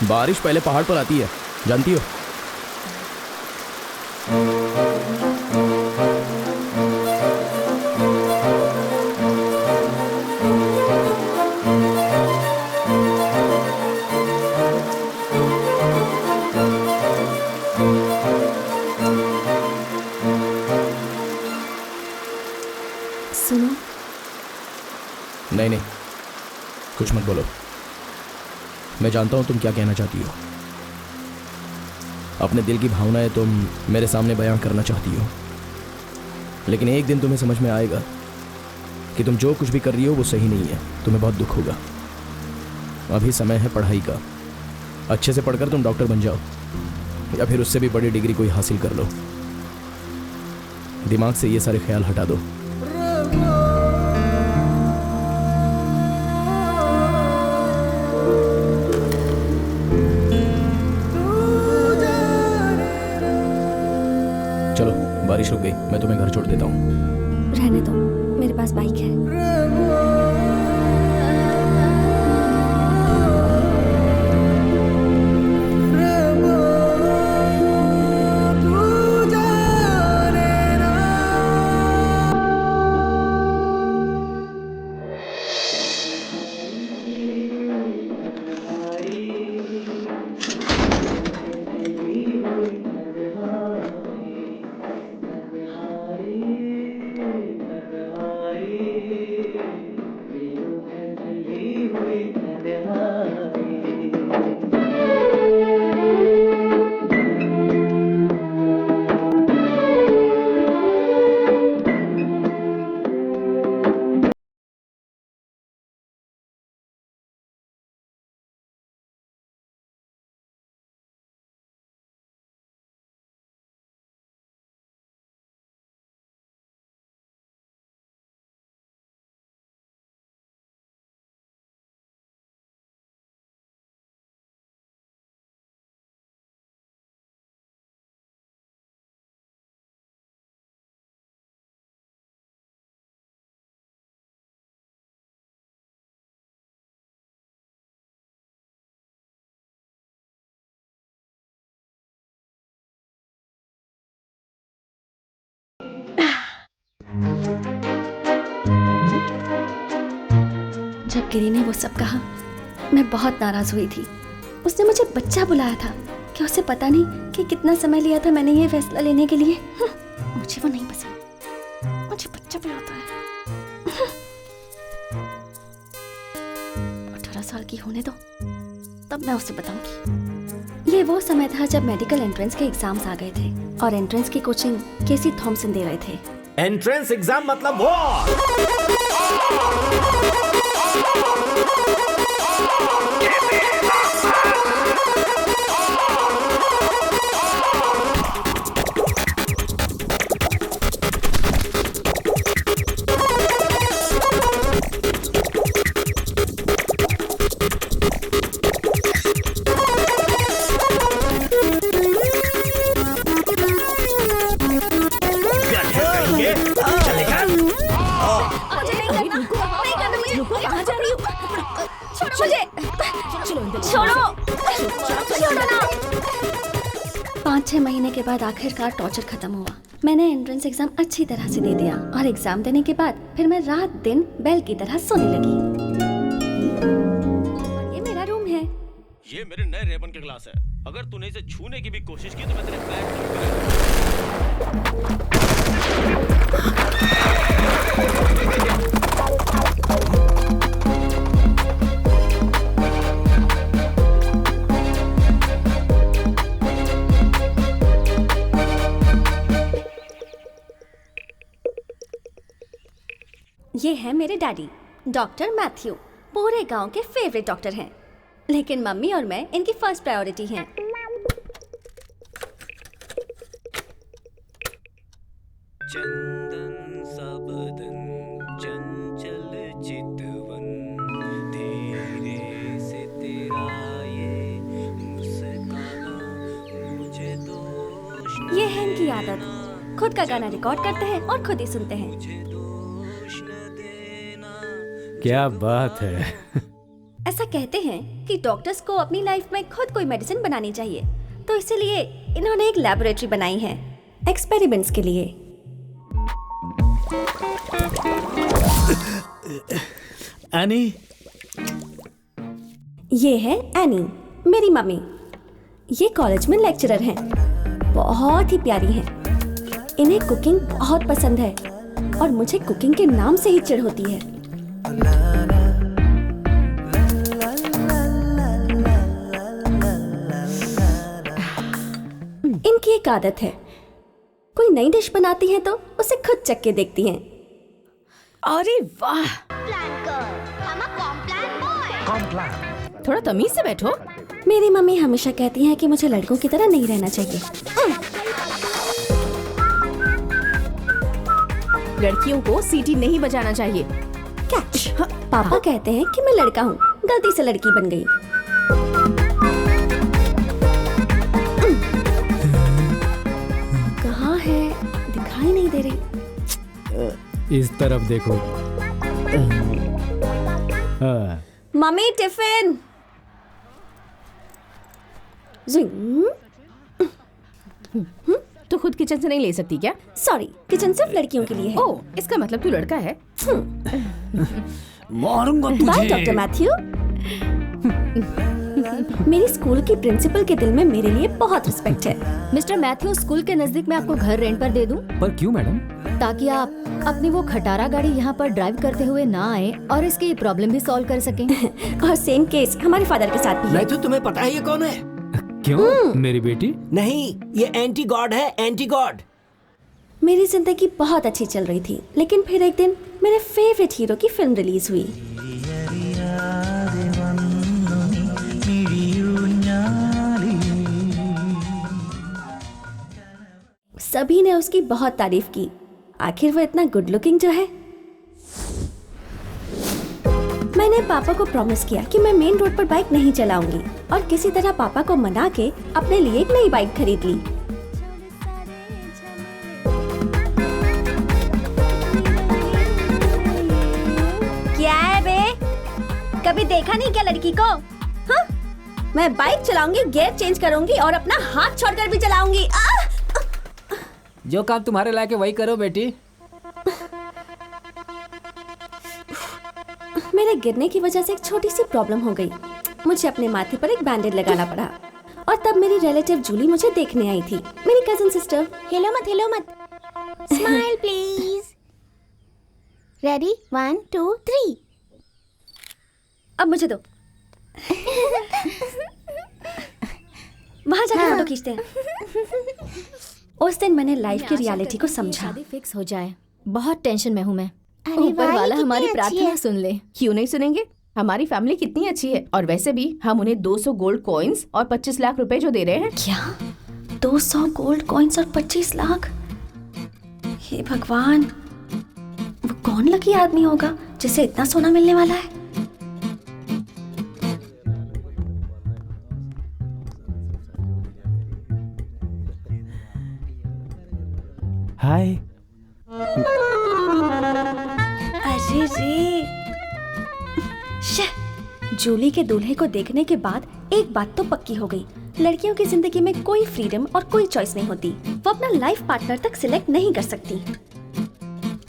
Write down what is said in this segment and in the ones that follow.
बारिश पहले पहाड़ पर आती है, जानती हो? सुनो। नहीं नहीं, कुछ मत बोलो। मैं जानता हूं तुम क्या कहना चाहती हो। अपने दिल की भावनाएं तुम मेरे सामने बयां करना चाहती हो, लेकिन एक दिन तुम्हें समझ में आएगा कि तुम जो कुछ भी कर रही हो वो सही नहीं है। तुम्हें बहुत दुख होगा। अभी समय है पढ़ाई का। अच्छे से पढ़कर तुम डॉक्टर बन जाओ, या फिर उससे भी बड़ी डिग्री कोई हासिल कर लो। दिमाग से ये सारे ख्याल हटा दो। चलो, बारिश रुक गई, मैं तुम्हें घर छोड़ देता हूँ। रहने दो, मेरे पास बाइक है। जब गिरी ने वो सब कहा, मैं बहुत नाराज हुई थी। उसने मुझे बच्चा बुलाया था। क्या उसे पता नहीं कि कितना समय लिया था मैंने ये फैसला लेने के लिए? मुझे वो नहीं पसंद। मुझे बच्चा बुलाता है। 18 साल की होने दो, तब मैं उसे बताऊंगी। ये वो समय था जब मेडिकल एंट्रेंस के एग्जाम्स आ गए थे और एंट्रेंस की कोचिंग केसी थॉमसन दे रहे थे। एंट्रेंस एग्जाम मतलब वो। छोड़ो ना। 5-6 महीने के बाद आखिरकार टॉर्चर खत्म हुआ। मैंने एंट्रेंस एग्जाम अच्छी तरह से दे दिया और एग्जाम देने के बाद फिर मैं रात दिन बेल की तरह सोने लगी। ये मेरा रूम है। ये मेरे नए रेबन के ग्लास है। अगर तूने इसे छूने की भी कोशिश की तो मैं तेरे पैर ये है मेरे डैडी, डॉक्टर मैथ्यू। पूरे गांव के फेवरेट डॉक्टर हैं, लेकिन मम्मी और मैं इनकी फर्स्ट प्रायोरिटी हैं। चंदन सा बदन चंचल चितवन धीरे से तेरा ये मुस्काना मुझे दोष न ये है इनकी आदत, खुद का गाना रिकॉर्ड करते हैं और खुद ही सुनते हैं। मुझे दोष न देना। क्या बात है। ऐसा कहते हैं कि डॉक्टर्स को अपनी लाइफ में खुद कोई मेडिसिन बनानी चाहिए, तो इसीलिए इन्होंने एक लैबोरेटरी बनाई है एक्सपेरिमेंट्स के लिए। एनी, ये है एनी, मेरी मम्मी। ये कॉलेज में लेक्चरर हैं, बहुत ही प्यारी हैं। इन्हें कुकिंग बहुत पसंद है और मुझे कुकिंग के नाम से ही चिढ़ होती है। इनकी एक आदत है, कोई नई डिश बनाती हैं तो उसे खुद चख के देखती हैं। अरे वाह, थोड़ा तमीज से बैठो। मेरी मम्मी हमेशा कहती हैं कि मुझे लड़कों की तरह नहीं रहना चाहिए। लड़कियों को सीटी नहीं बजाना चाहिए। कैच। पापा कहते हैं कि मैं लड़का हूँ, गलती से लड़की बन गई। कहाँ है, दिखाई नहीं दे रही। इस तरफ देखो। Mummy tiffin. तो खुद किचन से नहीं ले सकती क्या? सॉरी, किचन सिर्फ लड़कियों के लिए है। ओह, इसका मतलब तू लड़का है। मारूंगा बाय डॉक्टर मैथ्यू। मेरी स्कूल की प्रिंसिपल के दिल में मेरे लिए बहुत रिस्पेक्ट है। मिस्टर मैथ्यू, स्कूल के नजदीक में आपको घर रेंट पर दे दूं? पर क्यों मैडम? ताकि आप अपनी वो खटारा गाड़ी यहाँ पर ड्राइव करते हुए ना आए और इसकी प्रॉब्लम भी सॉल्व कर सकें। और सेम केस हमारे फादर के साथ भी है। मैथ्यू, तुम्हें पता है ये कौन है? क्यों? मेरी बेटी? नहीं, ये एंटी गॉड है, एंटी गॉड। मेरी जिंदगी बहुत अच्छी चल रही थी, लेकिन फिर एक दिन मेरे फेवरेट हीरो की फिल्म रिलीज हुई। सभी ने उसकी बहुत तारीफ की। आखिर वो इतना गुड लुकिंग जो है। मैंने पापा को प्रॉमिस किया कि मैं मेन रोड पर बाइक नहीं चलाऊंगी और किसी तरह पापा को मना के अपने लिए एक नई बाइक खरीद ली। क्या है बे? कभी देखा नहीं क्या लड़की को? हाँ? मैं बाइक चलाऊंगी, गियर चेंज करूंगी और अपना हाथ छोड़कर भी चलाऊंगी। जो काम तुम्हारे लायक है वही करो बेटी। मेरे गिरने की वजह से एक छोटी सी प्रॉब्लम हो गई। मुझे अपने माथे पर एक बैंडेज लगाना पड़ा और तब मेरी रिलेटिव जूली मुझे देखने आई थी, मेरी कजिन सिस्टर। हेलो मत स्माइल प्लीज। रेडी 1 2 3। अब मुझे दो। वहां जाकर फोटो खींचते हैं। उस दिन मैंने लाइफ की रियलिटी को समझा। शादी फिक्स हो जाए। बहुत टेंशन में हूँ मैं। अरे ऊपर वाह, ये वाला कितनी हमारी अच्छी प्रार्थना है। सुन ले। क्यों नहीं सुनेंगे? हमारी फैमिली कितनी अच्छी है। और वैसे भी हम उन्हें 200 गोल्ड कॉइन्स और 25 लाख रुपए जो दे रहे हैं। क्या 200 गोल्ड कॉइन्स और 25 लाख? हे भगवान, वो कौन लकी आदमी होगा जिसे इतना सोना मिलने वाला है? हाय। अरे रे, जूली के दूल्हे को देखने के बाद एक बात तो पक्की हो गई, लड़कियों की जिंदगी में कोई फ्रीडम और कोई चॉइस नहीं होती। वो अपना लाइफ पार्टनर तक सिलेक्ट नहीं कर सकती।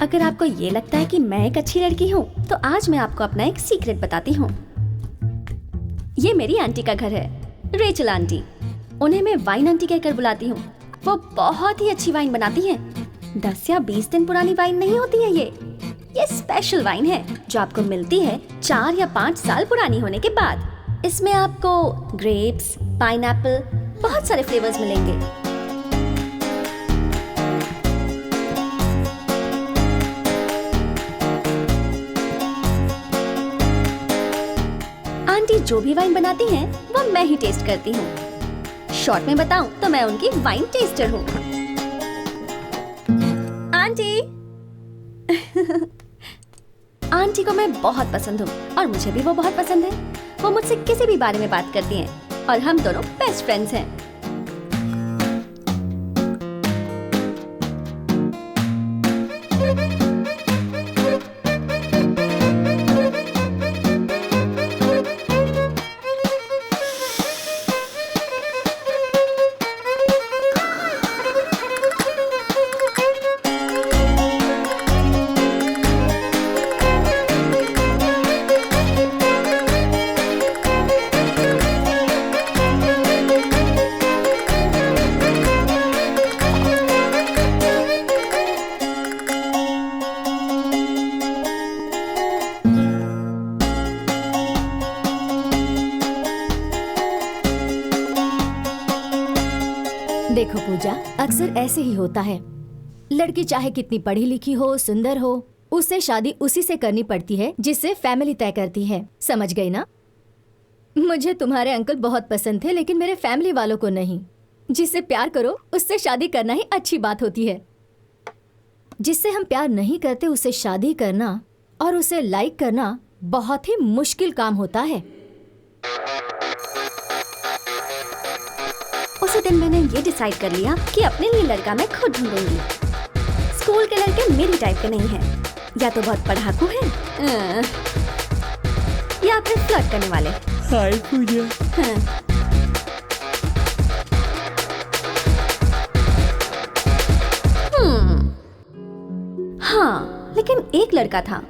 अगर आपको ये लगता है कि मैं एक अच्छी लड़की हूँ, तो आज मैं आपको अपना एक सीक्रेट बताती हूँ। ये मेरी आंटी का घर है, रेचल आंटी। उन्हें मैं वाइन आंटी कहकर बुलाती हूँ। वो बहुत ही अच्छी वाइन बनाती हैं। 10 या 20 दिन पुरानी वाइन नहीं होती है ये स्पेशल वाइन है जो आपको मिलती है 4 या 5 साल पुरानी होने के बाद। इसमें आपको ग्रेप्स, पाइनएप्पल, बहुत सारे फ्लेवर्स मिलेंगे। आंटी जो भी वाइन बनाती हैं, वो मैं ही टेस्ट करती हूँ। शॉर्ट में बताऊं तो मैं उनकी वाइन टेस्टर हूँ। आंटी आंटी को मैं बहुत पसंद हूँ और मुझे भी वो बहुत पसंद है। वो मुझसे किसी भी बारे में बात करती हैं और हम दोनों बेस्ट फ्रेंड्स हैं। देखो पूजा, अक्सर ऐसे ही होता है। लड़की चाहे कितनी पढ़ी लिखी हो, सुंदर हो, उससे शादी उसी से करनी पड़ती है जिससे फैमिली तय करती है। समझ गई ना? मुझे तुम्हारे अंकल बहुत पसंद थे, लेकिन मेरे फैमिली वालों को नहीं। जिससे प्यार करो उससे शादी करना ही अच्छी बात होती है। जिससे हम प्यार नहीं करते उससे शादी करना और उसे लाइक करना बहुत ही मुश्किल काम होता है। उसी दिन मैंने ये डिसाइड कर लिया कि अपने लिए लड़का मैं खुद ढूंढूंगी। स्कूल के लड़के मेरी टाइप के नहीं हैं, या तो बहुत पढ़ाकू हैं, या फिर फ्लर्ट करने वाले। हाय पूजा। हाँ, लेकिन एक लड़का था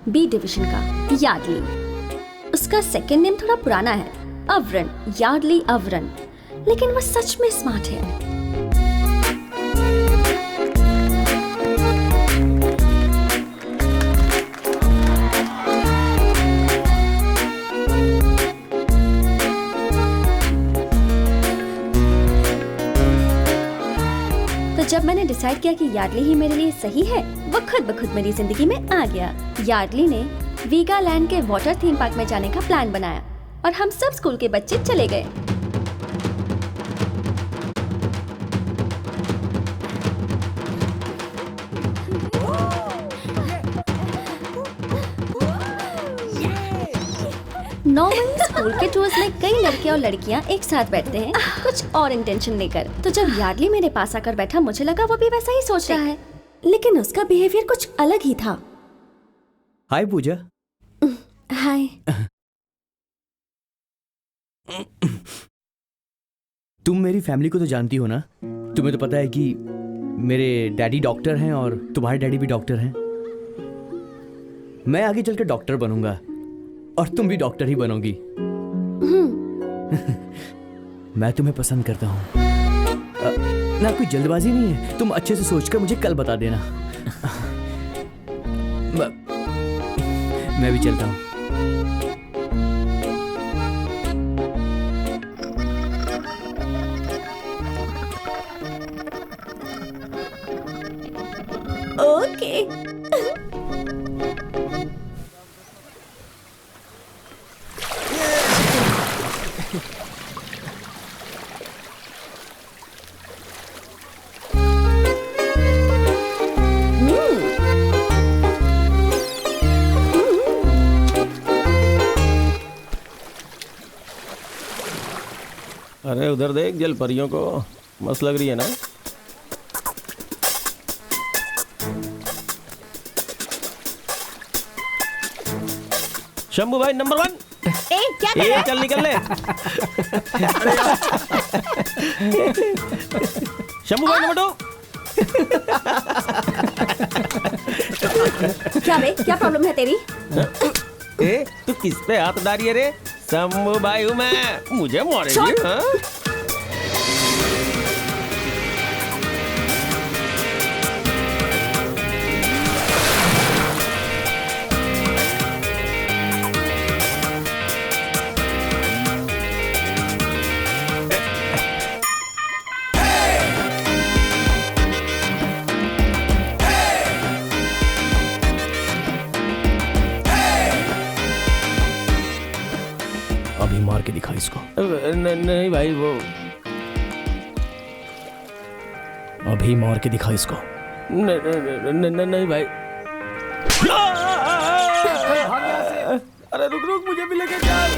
बी डिवीजन का, यार्डली। उसका सेकंड नेम थोड़ा पुराना है, अवरन, यार्डली अवरन, लेकिन वो सच में स्मार्ट है। तो जब मैंने डिसाइड किया कि यार्डली ही मेरे लिए सही है, वो खुद ब खुद मेरी जिंदगी में आ गया। यार्डली ने वीगालैंड के वाटर थीम पार्क में जाने का प्लान बनाया और हम सब स्कूल के बच्चे चले गए। नॉर्मली स्कूल के टूर्स में कई लड़के और लड़कियां एक साथ बैठते हैं, कुछ और इंटेंशन लेकर। तो जब यार्डली मेरे पास आकर बैठा, मुझे लगा वो भी वैसा ही सोच रहा है, लेकिन उसका बिहेवियर कुछ अलग ही था। हाय पूजा। हाय। तुम मेरी फैमिली को तो जानती हो ना? तुम्हें तो पता है कि मेरे डैडी डॉक्टर हैं और तुम्हारे डैडी भी डॉक्टर हैं। मैं आगे चलकर डॉक्टर बनूंगा और तुम भी डॉक्टर ही बनोगी। मैं तुम्हें पसंद करता हूँ ना, कोई जल्दबाजी नहीं है। तुम अच्छे से सोचकर मुझे कल बता देना। मैं भी चलता हूँ। ओके। अरे उधर देख, जल परियों को मस्त लग रही है ना। शंभू भाई नंबर 1। क्या कर रहा है? चल निकल ले। शंभू भाई नंबर 2। क्या बे, क्या प्रॉब्लम है तेरी? तू किस पे हाथ डाली है रे? शंभू भाई हूँ मैं, मुझे मारेगी? हाँ? अभी मार के दिखा इसको। नहीं भाई, वो अभी मार के दिखा इसको। नहीं भाई। अरे रुक रुक, मुझे भी लेके चल।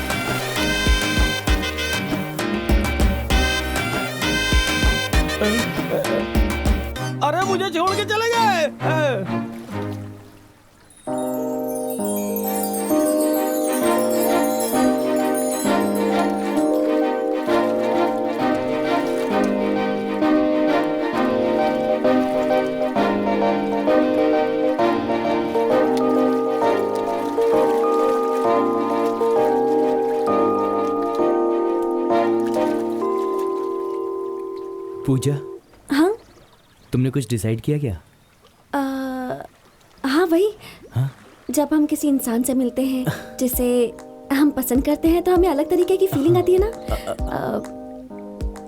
अरे मुझे छोड़ के चले गए। पूजा, हाँ? तुमने कुछ डिसाइड किया क्या? हाँ वही। हाँ? जब हम किसी इंसान से मिलते हैं जिसे हम पसंद करते हैं, तो हमें अलग तरीके की फीलिंग आती है ना।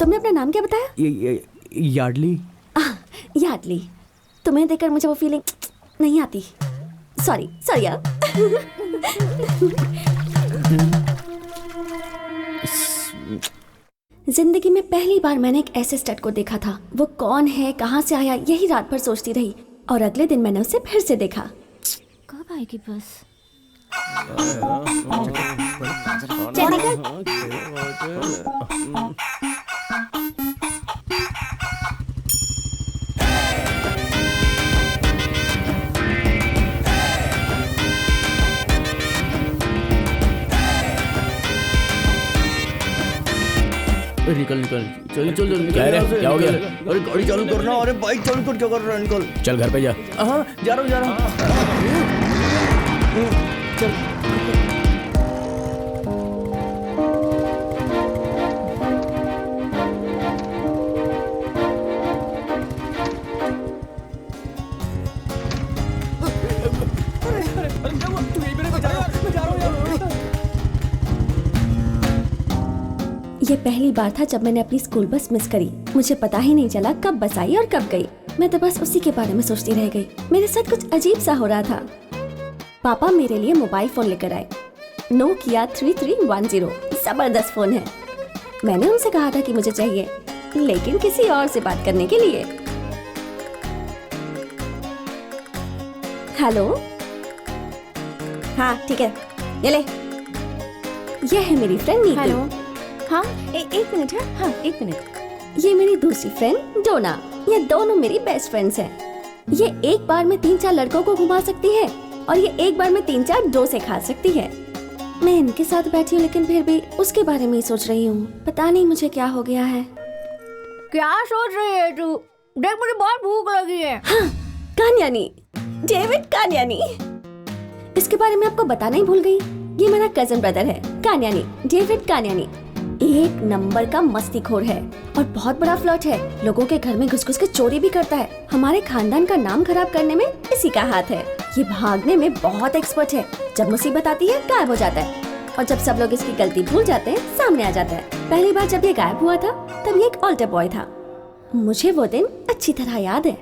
तुमने अपना नाम क्या बताया? यार्डली। यार्डली। तुम्हें देखकर मुझे वो फीलिंग नहीं आती। सॉरी सॉरी यार। जिंदगी में पहली बार मैंने एक ऐसे स्टड को देखा था। वो कौन है, कहाँ से आया, यही रात भर सोचती रही और अगले दिन मैंने उसे फिर से देखा। कब आएगी बस? निकल निकल, चल चल चल। क्या रे, क्या हो गया? अरे गाड़ी चालू करना। अरे बाइक चालू कर, क्या कर रहा है? निकल। चल घर पे जा। हाँ जा रहा हूँ। चल। ये पहली बार था जब मैंने अपनी स्कूल बस मिस करी। मुझे पता ही नहीं चला कब बस आई और कब गई। मैं तो बस उसी के बारे में सोचती रह गई। मेरे साथ कुछ अजीब सा हो रहा था। पापा मेरे लिए मोबाइल फोन लेकर आए। नोकिया 3310, जबरदस्त फोन है। मैंने उनसे कहा था कि मुझे चाहिए, लेकिन किसी और से बात करने के लिए। हेलो, हाँ ठीक है, ये ले। ये है मेरी फ्रेंड नीतू। हेलो। हाँ एक मिनट है। हाँ एक मिनट। ये मेरी दूसरी फ्रेंड डोना। ये दोनों मेरी बेस्ट फ्रेंड्स हैं। ये एक बार में 3-4 लड़कों को घुमा सकती है और ये एक बार में 3-4 डोसे खा सकती है। मैं इनके साथ बैठी हूँ लेकिन फिर भी उसके बारे में ही सोच रही हूँ। पता नहीं मुझे क्या हो गया है। क्या सोच रही है तू? देख मुझे बहुत भूख लगी है। हाँ, कान्यानी, डेविड कान्यानी। इसके बारे में आपको बताना ही भूल गई। ये मेरा कजन ब्रदर है, कान्यानी, डेविड कान्यानी। एक नंबर का मस्तीखोर है और बहुत बड़ा फ्लर्ट है। लोगों के घर में घुस-घुस के चोरी भी करता है। हमारे खानदान का नाम खराब करने में इसी का हाथ है। ये भागने में बहुत एक्सपर्ट है। जब मुसीबत आती है गायब हो जाता है और जब सब लोग इसकी गलती भूल जाते हैं सामने आ जाता है। पहली बार जब ये गायब हुआ था तब ये एक ऑल्टर बॉय था। मुझे वो दिन अच्छी तरह याद है।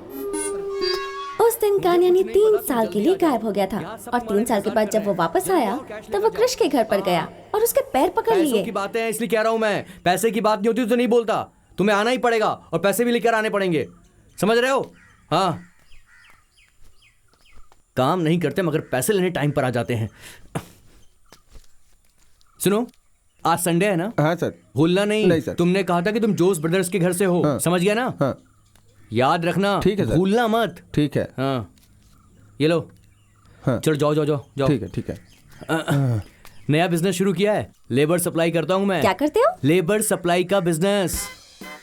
उस दिन कान्यानी 3 साल के लिए गायब हो गया था और 3 साल के बाद जब वो वापस आया तब वो कृष के घर पर गया और उसके पैर पकड़ लिए। पैसों की बातें हैं इसलिए कह रहा हूँ मैं। पैसे की बात नहीं होती तो नहीं बोलता। तुम्हें आना ही पड़ेगा और पैसे भी लेकर आने पड़ेंगे, समझ रहे हो? हाँ, काम नहीं करते मगर पैसे लेने टाइम पर आ जाते हैं। सुनो, आज संडे है ना? हाँ सर। भूलना नहीं। नहीं सर। तुमने कहा था कि तुम जोस ब्रदर्स के घर से हो। हाँ। समझ गया ना? हाँ। याद रखना। ठीक है सर। भूलना मत। ठीक है। हाँ, ये लो। हाँ। चलो जाओ जाओ जाओ जाओ। ठीक है ठीक है। नया बिजनेस शुरू किया है। लेबर सप्लाई करता हूँ मैं। क्या करते हो? लेबर सप्लाई का बिजनेस।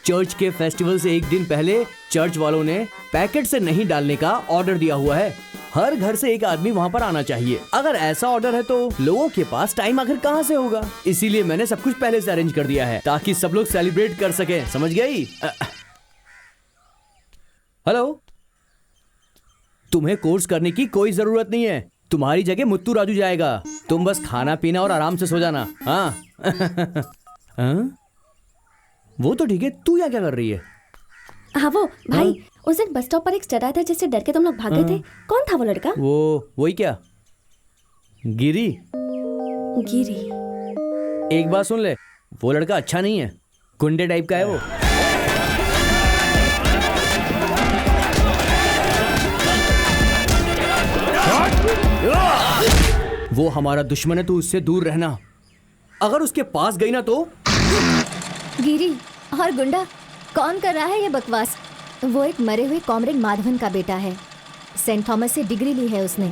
चर्च के फेस्टिवल से एक दिन पहले चर्च वालों ने पैकेट से नहीं डालने का ऑर्डर दिया हुआ है। हर घर से एक आदमी वहाँ पर आना चाहिए। अगर ऐसा ऑर्डर है तो लोगों के पास टाइम आखिर कहाँ से होगा? इसीलिए मैंने सब कुछ पहले से अरेंज कर दिया है ताकि सब लोग सेलिब्रेट कर सकें। समझ गई? हेलो, तुम्हें कोर्स करने की कोई जरूरत नहीं है। तुम्हारी जगह मुत्तू राजू जाएगा। तुम बस खाना पीना और आराम से सो जाना। हाँ। हाँ? वो तो ठीक है, तू यहाँ क्या कर रही है? हाँ वो भाई, उस दिन बस स्टॉप पर एक स्टड आया था जिससे डर के तुम लोग भाग गए थे। कौन था वो लड़का? वही क्या? गिरी। गिरी। एक बात सुन ले, वो लड़का अच्छा नहीं है, गुंडे टाइप का है वो। वो हमारा दुश्मन है, तू उससे दूर रहना। अगर उसके पास गई ना तो। गिरी और गुंडा, कौन कर रहा है ये बकवास? वो एक मरे हुए कॉमरेड माधवन का बेटा है। सेंट थॉमस से डिग्री ली है उसने।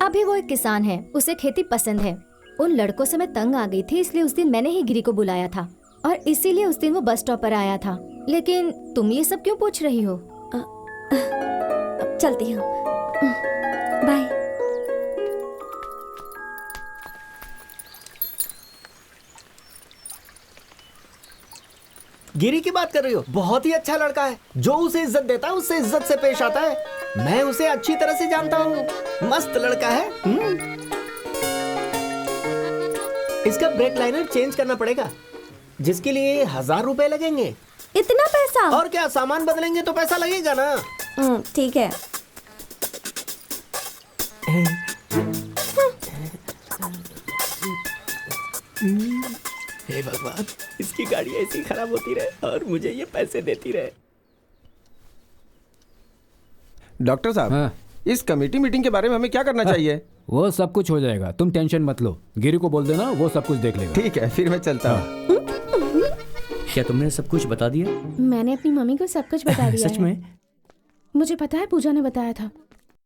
अभी वो एक किसान है, उसे खेती पसंद है। उन लड़कों से मैं तंग आ गई थी, इसलिए उस दिन मैंने ही गिरी को बुलाया था और इसीलिए उस दिन वो बस स्टॉप पर आया था। लेकिन तुम ये सब क्यों पूछ रही हो? चलती हूँ, बाय। गिरी की बात कर रही हो? बहुत ही अच्छा लड़का है। जो उसे इज्जत देता है उससे इज्जत से पेश आता है। मैं उसे अच्छी तरह से जानता हूँ। मस्त लड़का है। इसका ब्रेक लाइनर चेंज करना पड़ेगा। जिसके लिए 1000 रुपए लगेंगे। इतना पैसा? और क्या, सामान बदलेंगे तो पैसा लगेगा ना। ठीक है। हे भगवान, इसकी गाड़ी ऐसी खराब होती रहे और मुझे ये पैसे देती रहे। डॉक्टर साहब, इस कमेटी मीटिंग के बारे में हमें क्या करना चाहिए? वो सब कुछ हो जाएगा, तुम टेंशन मत लो। गिरी को बोल देना, वो सब कुछ देख लेगा। ठीक है, फिर मैं चलता हूँ। क्या तुमने सब कुछ बता दिया? मैंने अपनी मम्मी को सब कुछ बता दिया। सच में? मुझे पता है, पूजा ने बताया था।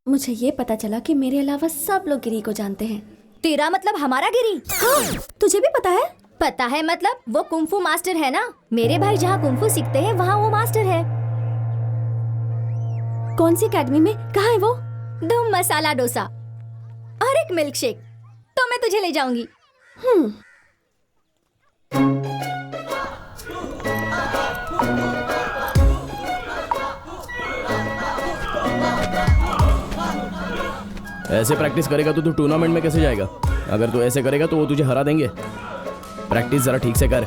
मुझे ये पता चला कि मेरे अलावा सब लोग गिरी को जानते हैं। तेरा मतलब हमारा गिरी? हाँ, तुझे भी पता है? पता है मतलब वो कुंफू मास्टर है ना। मेरे भाई जहाँ कुंफू सीखते हैं वहाँ वो मास्टर है। कौन सी एकेडमी में? कहाँ है वो? धूम मसाला डोसा और एक मिल्क शेक। तो मैं तुझे ले जाऊंगी। ऐसे प्रैक्टिस करेगा तो तू टूर्नामेंट में कैसे जाएगा? अगर तू ऐसे करेगा तो वो तुझे हरा देंगे। प्रैक्टिस जरा ठीक से कर।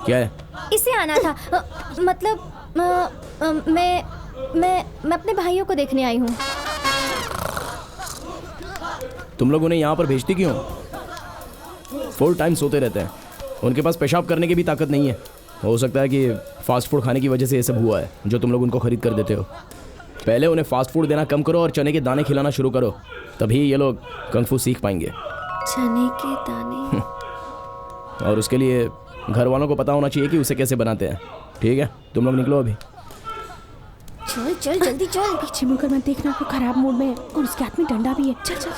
क्या है? इसे आना था। मतलब मैं अपने भाइयों को देखने आई हूँ। तुम लोग उन्हें यहाँ पर भेजती क्यों? फुल टाइम सोते रहते हैं, उनके पास पेशाब करने की भी ताकत नहीं है। हो सकता है कि फास्ट फूड खाने की वजह से ये सब हुआ है जो तुम लोग उनको खरीद कर देते हो। पहले उन्हें फास्ट फूड देना कम करो और चने के दाने खिलाना शुरू करो, तभी ये लोग कंग-फू सीख पाएंगे। चने के दाने? और उसके लिए घर वालों को पता होना चाहिए कि उसे कैसे बनाते हैं। ठीक है, तुम लोग निकलो अभी। चल चल जल्दी चल। पीछे मुड़कर मत देखना, वो खराब मूड में है और उसके हाथ में डंडा भी है। चल चल।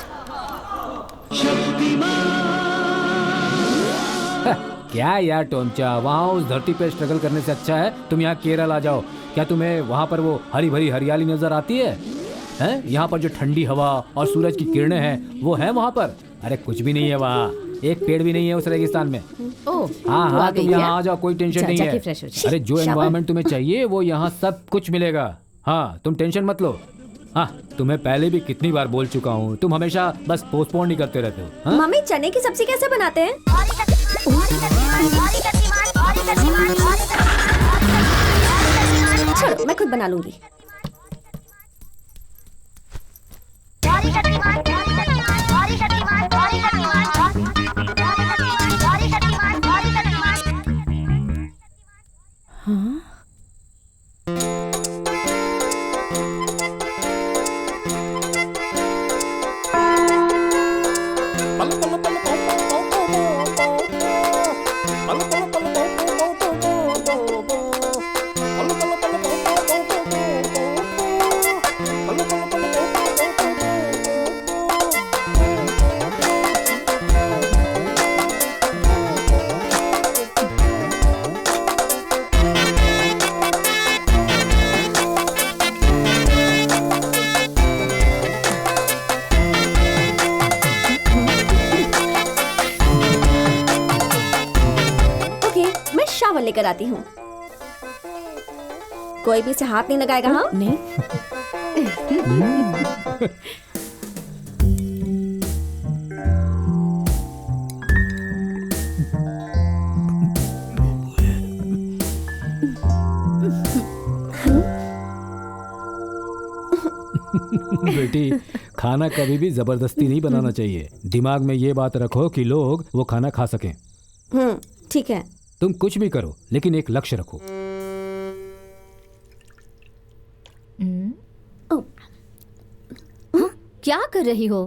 क्या यार टोमचा, वहाँ उस धरती पे स्ट्रगल करने से अच्छा है तुम यहाँ केरल आ जाओ। क्या तुम्हें वहाँ पर वो हरी भरी हरियाली नजर आती है? हैं? यहाँ पर जो ठंडी हवा और सूरज की किरणें हैं वो है वहाँ पर? अरे कुछ भी नहीं है वहाँ, एक पेड़ भी नहीं है उस रेगिस्तान में। हाँ हाँ, तुम यहाँ आ जाओ, कोई टेंशन नहीं है। अरे जो एनवायरनमेंट तुम्हें चाहिए वो यहाँ सब कुछ मिलेगा। हाँ, तुम टेंशन मत लो। हाँ, तुम्हें पहले भी कितनी बार बोल चुका हूँ, तुम हमेशा बस पोस्टपोन ही करते रहते हो। हाँ? मम्मी, चने की सब्जी कैसे बनाते हैं? छोड़ो, मैं खुद बना लूंगी। हाँ? लेकर आती हूँ। कोई भी इसे हाथ नहीं लगाएगा? हाँ नहीं। बेटी, खाना कभी भी जबरदस्ती नहीं बनाना चाहिए। दिमाग में ये बात रखो कि लोग वो खाना खा सकें। ठीक है। तुम कुछ भी करो लेकिन एक लक्ष्य रखो। क्या कर रही हो?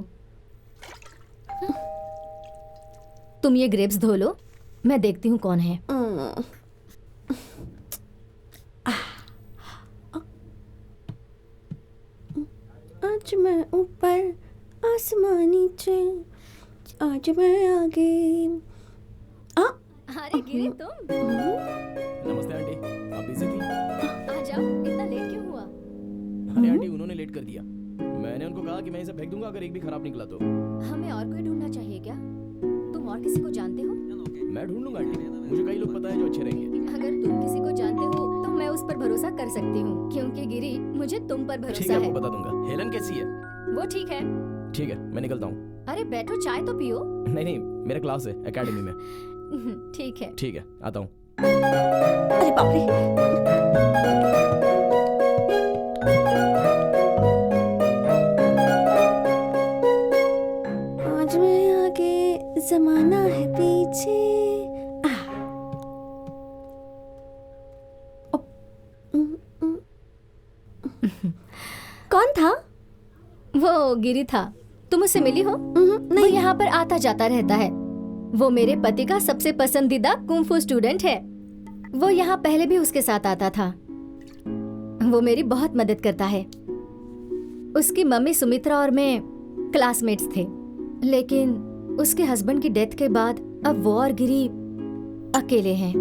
तुम ये ग्रेप्स धो लो, मैं देखती हूँ कौन है। आज मैं ऊपर आसमान नीचे, आज मैं आगे। अरे गिरी, तुम? नमस्ते आंटी, आप बिजी थी? आ जाओ, इतना लेट क्यों हुआ? अरे आंटी, उन्होंने लेट कर दिया। मैंने उनको कहा कि मैं इसे फेंक दूंगा अगर एक भी खराब निकला तो। हमें और कोई ढूंढना चाहिए क्या? तुम और किसी को जानते हो? मैं ढूंढ लूंगा आंटी, मुझे कई लोग पता है जो अच्छे रहेंगे। अगर तुम किसी को जानते हो तो मैं उस पर भरोसा कर सकती हूँ, क्योंकि गिरी मुझे तुम पर ठीक भरोसा है, है। आपको बता दूंगा। हेलन कैसी है? वो ठीक है, ठीक है, मैं निकलता हूँ। अरे बैठो, चाय तो पियो। नहीं नहीं, मेरा क्लास है एकेडमी में। ठीक है। ठीक है, आता हूँ। अरे बाप रे। आज मैं आगे, जमाना है पीछे। कौन था? वो गिरी था। तुम उससे मिली हो? वो यहाँ पर आता जाता रहता है। वो मेरे पति का सबसे पसंदीदा कुंफू स्टूडेंट है। वो यहाँ पहले भी उसके साथ आता था। वो मेरी बहुत मदद करता है। उसकी मम्मी सुमित्रा और मैं क्लासमेट्स थे, लेकिन उसके हस्बैंड की डेथ के बाद अब वो और गिरी अकेले हैं।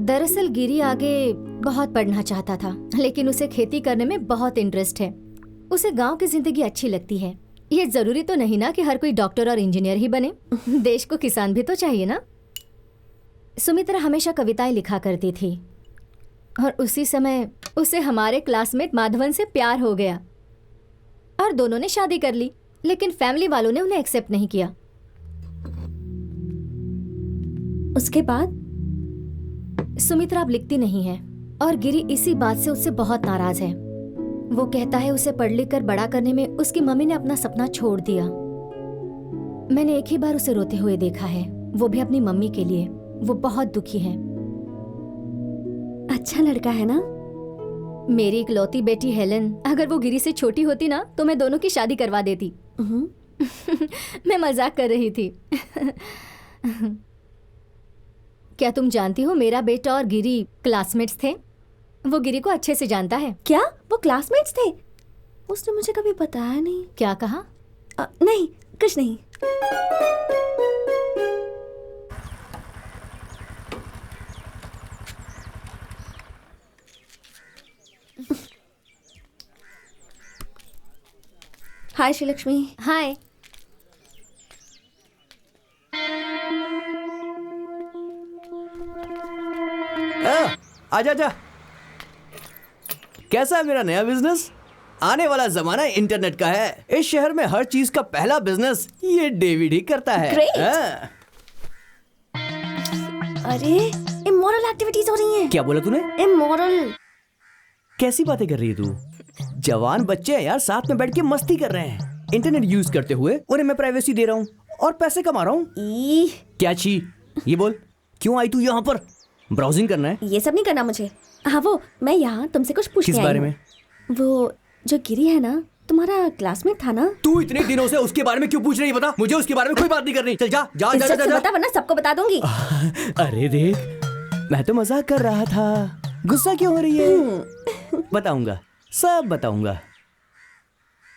दरअसल गिरी आगे बहुत पढ़ना चाहता था, लेकिन उसे खेती करने में बहुत इंटरेस्ट है। उसे गांव की जिंदगी अच्छी लगती है। ये जरूरी तो नहीं ना कि हर कोई डॉक्टर और इंजीनियर ही बने। देश को किसान भी तो चाहिए ना। सुमित्रा हमेशा कविताएं लिखा करती थी और उसी समय उसे हमारे क्लासमेट माधवन से प्यार हो गया और दोनों ने शादी कर ली, लेकिन फैमिली वालों ने उन्हें एक्सेप्ट नहीं किया। उसके बाद सुमित्रा अब लिखती नहीं है और गिरी इसी बात से उससे बहुत नाराज है। वो कहता है उसे पढ़ लिख कर बड़ा करने में उसकी मम्मी ने अपना सपना छोड़ दिया। मैंने एक ही बार उसे रोते हुए देखा है, वो भी अपनी मम्मी के लिए। वो बहुत दुखी है। अच्छा लड़का है ना? मेरी इकलौती बेटी हेलन, अगर वो गिरी से छोटी होती ना तो मैं दोनों की शादी करवा देती। मैं मजाक कर रही थी। क्या तुम जानती हो मेरा बेटा और गिरी क्लासमेट्स थे? वो गिरी को अच्छे से जानता है। क्या वो क्लासमेट्स थे? उसने मुझे कभी बताया नहीं। क्या कहा? नहीं, कुछ नहीं। हाय श्रीलक्ष्मी। हाय। आजा जा। कैसा है मेरा नया बिजनेस? आने वाला जमाना इंटरनेट का है। इस शहर में हर चीज का पहला बिजनेस ये डेविड ही करता है। Great. अरे इमोरल एक्टिविटीज हो रही हैं। क्या बोला तूने? इमोरल। कैसी बातें कर रही है तू? जवान बच्चे हैं यार, साथ में बैठ के मस्ती कर रहे हैं। इंटरनेट यूज करते हुए उन्हें मैं प्राइवेसी दे रहा हूँ और पैसे कमा रहा हूँ। क्या छी? ये बोल, क्यों आई तू यहाँ पर? ब्राउजिंग करना है? ये सब नहीं करना मुझे। हाँ वो मैं यहाँ तुमसे कुछ पूछने किस बारे में? वो जो गिरी है ना, तुम्हारा क्लासमेट था ना? तू इतने दिनों से उसके बारे में क्यों पूछ रही है? बता, मुझे उसके बारे में कोई बात नहीं करनी। चल जा जा जा, जा, जा। बता वरना सबको बता दूंगी। अरे देख, मैं तो मजाक कर रहा था। गुस्सा क्यों हो रही है? बताऊंगा, सब बताऊंगा।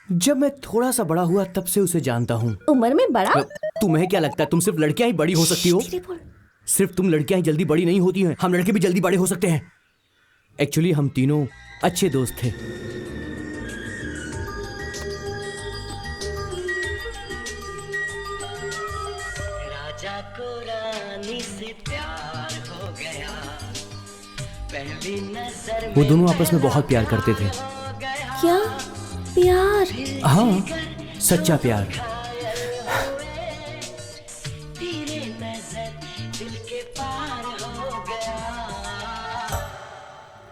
जब मैं थोड़ा सा बड़ा हुआ तब से उसे जानता हूँ। उम्र में बड़ा? तुम्हें क्या लगता है तुम सिर्फ लड़कियां ही बड़ी हो सकती हो? सिर्फ तुम लड़कियां ही जल्दी बड़ी नहीं होती हैं, हम लड़के भी जल्दी बड़े हो सकते हैं। एक्चुअली हम तीनों अच्छे दोस्त थे। राजा को रानी से प्यार हो गया, पहली नजर वो दोनों आपस में बहुत प्यार करते थे। क्या प्यार? हाँ, सच्चा प्यार।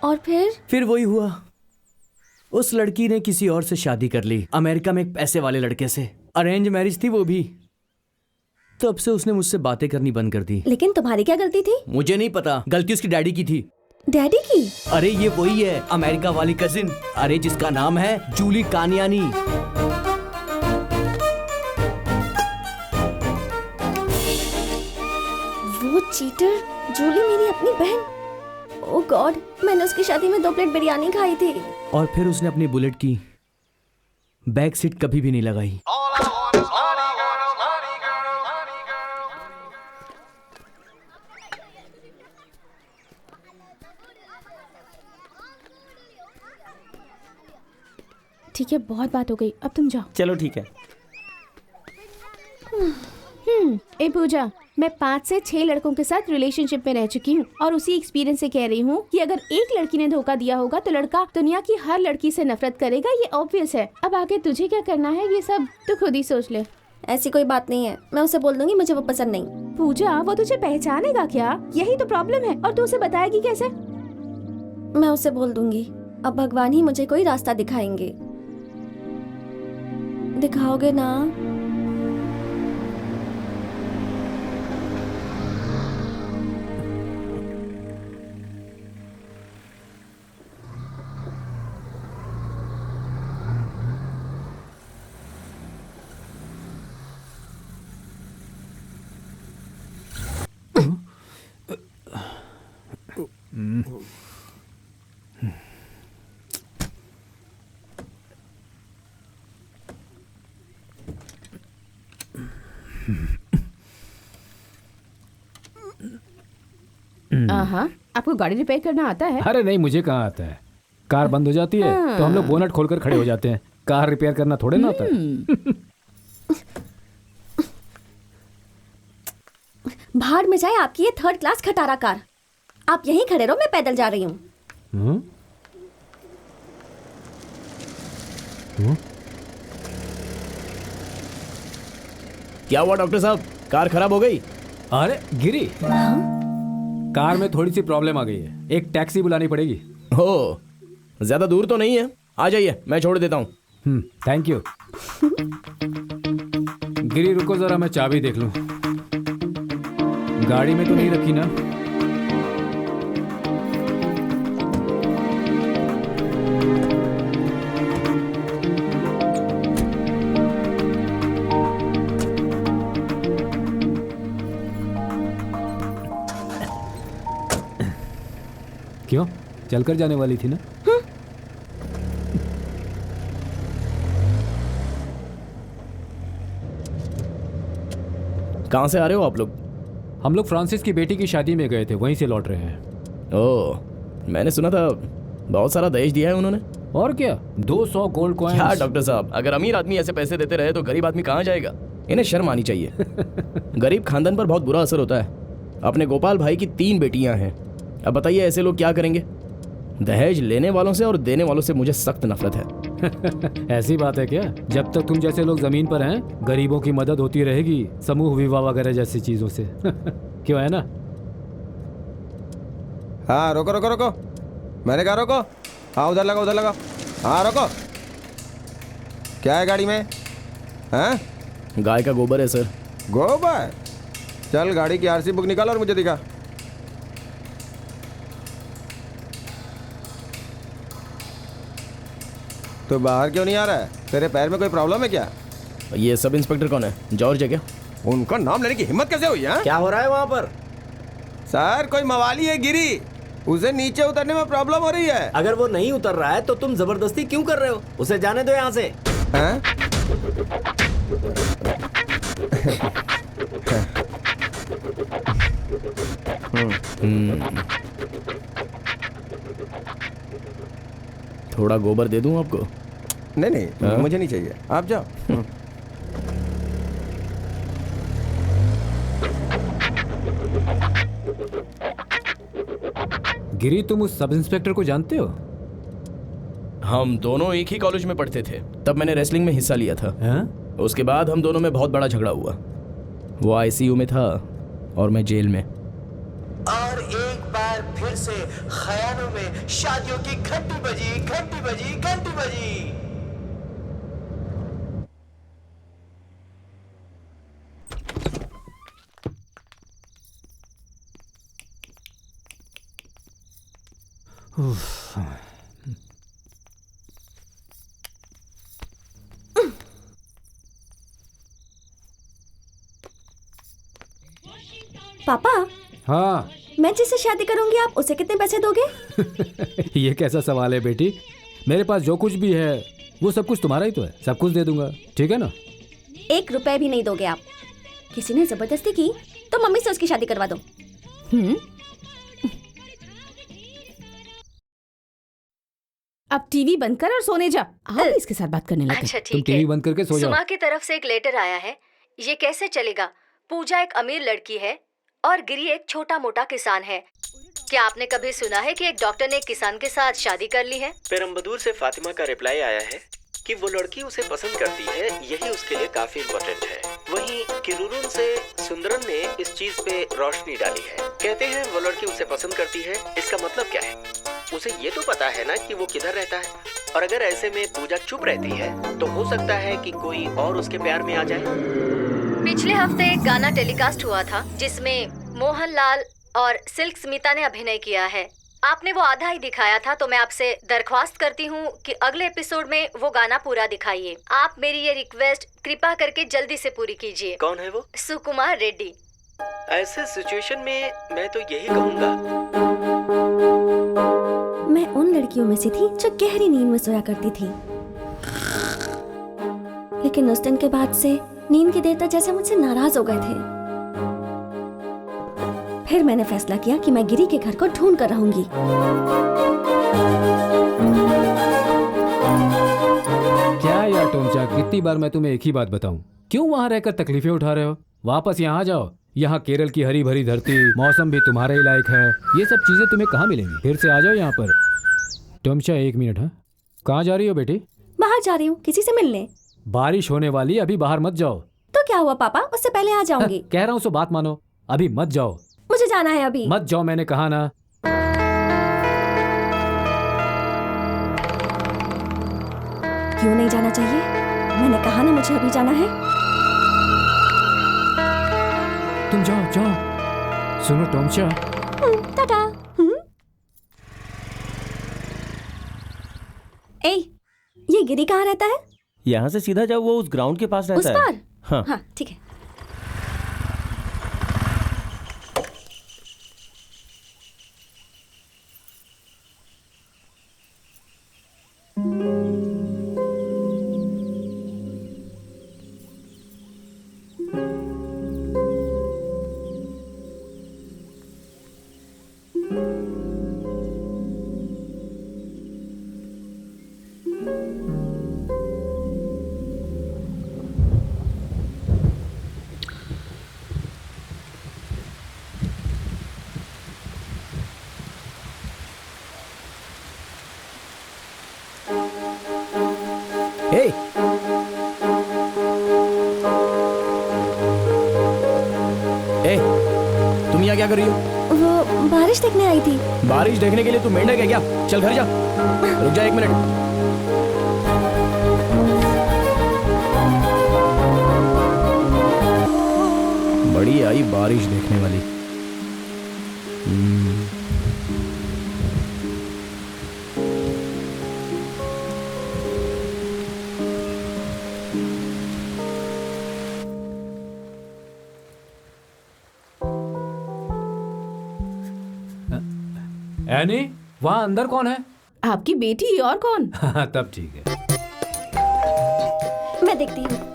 और फिर वही हुआ। उस लड़की ने किसी और से शादी कर ली, अमेरिका में एक पैसे वाले लड़के से। अरेंज मैरिज थी वो भी। तब से उसने मुझसे बातें करनी बंद कर दी। लेकिन तुम्हारी क्या गलती थी? मुझे नहीं पता, गलती उसकी डैडी की थी। डैडी की? अरे ये वही है, अमेरिका वाली कजिन। अरे जिसका नाम है जूली कानियानी। वो चीटर जूली मेरी अपनी बहन। ओह गॉड, मैंने उसकी शादी में 2 प्लेट बिरयानी खाई थी। और फिर उसने अपनी बुलेट की बैक सीट कभी भी नहीं लगाई। ठीक है, बहुत बात हो गई, अब तुम जाओ। चलो ठीक है। ए पूजा, मैं 5 से 6 लड़कों के साथ रिलेशनशिप में रह चुकी हूँ और उसी एक्सपीरियंस से कह रही हूँ कि अगर एक लड़की ने धोखा दिया होगा तो लड़का दुनिया की हर लड़की से नफरत करेगा, ये ऑब्वियस है। अब आगे तुझे क्या करना है ये सब तू खुद ही सोच ले। ऐसी कोई बात नहीं है, मैं उसे बोल दूंगी मुझे वो पसंद नहीं। पूजा, वो तुझे पहचानेगा क्या? यही तो प्रॉब्लम है। और तू उसे बताएगी कैसे? मैं उसे बोल दूंगी। अब भगवान ही मुझे कोई रास्ता दिखाएंगे। दिखाओगे ना? हाँ, आपको गाड़ी रिपेयर करना आता है? अरे नहीं, मुझे कहाँ आता है। कार बंद हो जाती है तो हम लोग बोनट खोलकर खड़े हो जाते हैं। कार रिपेयर करना थोड़े ना आता है। भाड़ में जाए आपकी ये 3rd क्लास खटारा कार। आप यहीं खड़े रहो, मैं पैदल जा रही हूँ। क्या हुआ डॉक्टर साहब, कार खराब हो गई? अरे गिरी, कार में थोड़ी सी प्रॉब्लम आ गई है, एक टैक्सी बुलानी पड़ेगी। हो, ज्यादा दूर तो नहीं है, आ जाइए, मैं छोड़ देता हूँ। Thank you. गिरी रुको जरा, मैं चाबी देख लूं। गाड़ी में तो नहीं रखी ना? क्यों, चलकर जाने वाली थी ना? कहाँ से आ रहे हो आप लोग? हम लोग फ्रांसिस की बेटी की शादी में गए थे, वहीं से लौट रहे हैं। ओह, मैंने सुना था बहुत सारा दहेज दिया है उन्होंने। और क्या, 200 गोल्ड कॉइन्स। क्या डॉक्टर साहब, अगर अमीर आदमी ऐसे पैसे देते रहे तो गरीब आदमी कहाँ जाएगा? इन्हें शर्म आनी चाहिए। गरीब खानदान पर बहुत बुरा असर होता है। अपने गोपाल भाई की 3 बेटियां हैं। अब बताइए ऐसे लोग क्या करेंगे? दहेज लेने वालों से और देने वालों से मुझे सख्त नफरत है। ऐसी बात है क्या? जब तक तुम जैसे लोग जमीन पर हैं, गरीबों की मदद होती रहेगी, समूह विवाह वगैरह जैसी चीजों से। क्यों, है ना? हाँ, रोको रोको रोको, मैंने कहा रोको। हाँ, उधर लगा, उधर लगा। हाँ, रोको। क्या है गाड़ी में? हाँ, गाय का गोबर है सर। गोबर? चल गाड़ी की आरसी बुक निकाल और मुझे दिखा। तो बाहर क्यों नहीं आ रहा है? तेरे पैर में कोई प्रॉब्लम है क्या? ये सब इंस्पेक्टर कौन है? जॉर्ज है क्या? उनका नाम लेने की हिम्मत कैसे हुई? क्या हो रहा है वहाँ पर? सर, कोई मवाली है गिरी, उसे नीचे उतरने में प्रॉब्लम हो रही है। अगर वो नहीं उतर रहा है तो तुम जबरदस्ती क्यों कर रहे हो? उसे जाने दो यहाँ से। हाँ? थोड़ा गोबर दे दूं आपको? नहीं नहीं, मुझे नहीं चाहिए, आप जाओ। गिरी, तुम उस सब इंस्पेक्टर को जानते हो? हम दोनों एक ही कॉलेज में पढ़ते थे, तब मैंने रेसलिंग में हिस्सा लिया था। उसके बाद हम दोनों में बहुत बड़ा झगड़ा हुआ। वो आईसीयू में था और मैं जेल में। और एक बार फिर से ख्यालों में शादियों की घंटी बजी, घंटी बजी, घंटी बजी। पापा, हाँ। मैं जिससे शादी करूंगी आप उसे कितने पैसे दोगे? ये कैसा सवाल है बेटी? मेरे पास जो कुछ भी है वो सब कुछ तुम्हारा ही तो है, सब कुछ दे दूंगा, ठीक है ना? 1 रुपए भी नहीं दोगे आप? किसी ने जबरदस्ती की तो मम्मी से उसकी शादी करवा दो। अब टीवी बंद कर और सोने जा। हाँ, इसके साथ बात करने लगे। अच्छा तुम ठीक टीवी है। बंद करके सो जाओ। सुमा की तरफ से एक लेटर आया है, ये कैसे चलेगा? पूजा एक अमीर लड़की है और गिरी एक छोटा मोटा किसान है। क्या आपने कभी सुना है कि एक डॉक्टर ने एक किसान के साथ शादी कर ली है? पेरम्बदूर से फातिमा का रिप्लाई आया है कि वो लड़की उसे पसंद करती है, यही उसके लिए काफी इम्पोर्टेंट है। वहीं किरुरुन से सुंदरन ने इस चीज पे रोशनी डाली है। कहते हैं वो लड़की उसे पसंद करती है, इसका मतलब क्या है? उसे ये तो पता है ना कि वो किधर रहता है, और अगर ऐसे में पूजा चुप रहती है तो हो सकता है कि कोई और उसके प्यार में आ जाए। पिछले हफ्ते एक गाना टेलीकास्ट हुआ था जिसमें मोहनलाल और सिल्क स्मिता ने अभिनय किया है। आपने वो आधा ही दिखाया था, तो मैं आपसे दरख्वास्त करती हूँ कि अगले एपिसोड में वो गाना पूरा दिखाइए। आप मेरी ये रिक्वेस्ट कृपा करके जल्दी से पूरी कीजिए। कौन है वो? सुकुमार रेड्डी। ऐसे सिचुएशन में मैं तो यही कहूँगा। मैं उन लड़कियों में से थी जो गहरी नींद में सोया करती थी, लेकिन उस दिन के बाद से नींद के देवता जैसे मुझसे नाराज हो गए थे। फिर मैंने फैसला किया कि मैं गिरी के घर को ढूंढ कर रहूंगी। क्या यार टोमचा, कितनी बार मैं तुम्हें एक ही बात बताऊं? क्यों वहाँ रहकर तकलीफें उठा रहे हो? वापस यहाँ आ जाओ। यहाँ केरल की हरी भरी धरती, मौसम भी तुम्हारे ही लायक है। ये सब चीजें तुम्हें कहाँ मिलेंगी? फिर से आ जाओ यहाँ पर। टोमचा 1 मिनट। हाँ, कहाँ जा रही हो बेटी? बाहर जा रही हूँ, किसी से मिलने। बारिश होने वाली, अभी बाहर मत जाओ। तो क्या हुआ पापा, उससे पहले आ जाऊंगी। कह रहा हूँ सो बात मानो, अभी मत जाओ। मुझे जाना है अभी। मत जाओ, मैंने कहा ना। क्यों नहीं जाना चाहिए? मैंने कहा ना मुझे अभी जाना है। तुम जाओ जाओ। सुनो टोमचा। टाटा। ए, ये गिरी कहाँ रहता है? यहाँ से सीधा जाओ, वो उस ग्राउंड के पास रहता उस है। पार? हाँ हाँ, ठीक है। हे, तुम यहाँ क्या कर रही हो? वो बारिश देखने आई थी। बारिश देखने के लिए तू मेंढक है क्या? चल घर जा। रुक जा 1 मिनट। बड़ी आई बारिश देखने वाली। एनी, वहाँ अंदर कौन है? आपकी बेटी, और कौन? तब ठीक है। मैं देखती हूँ।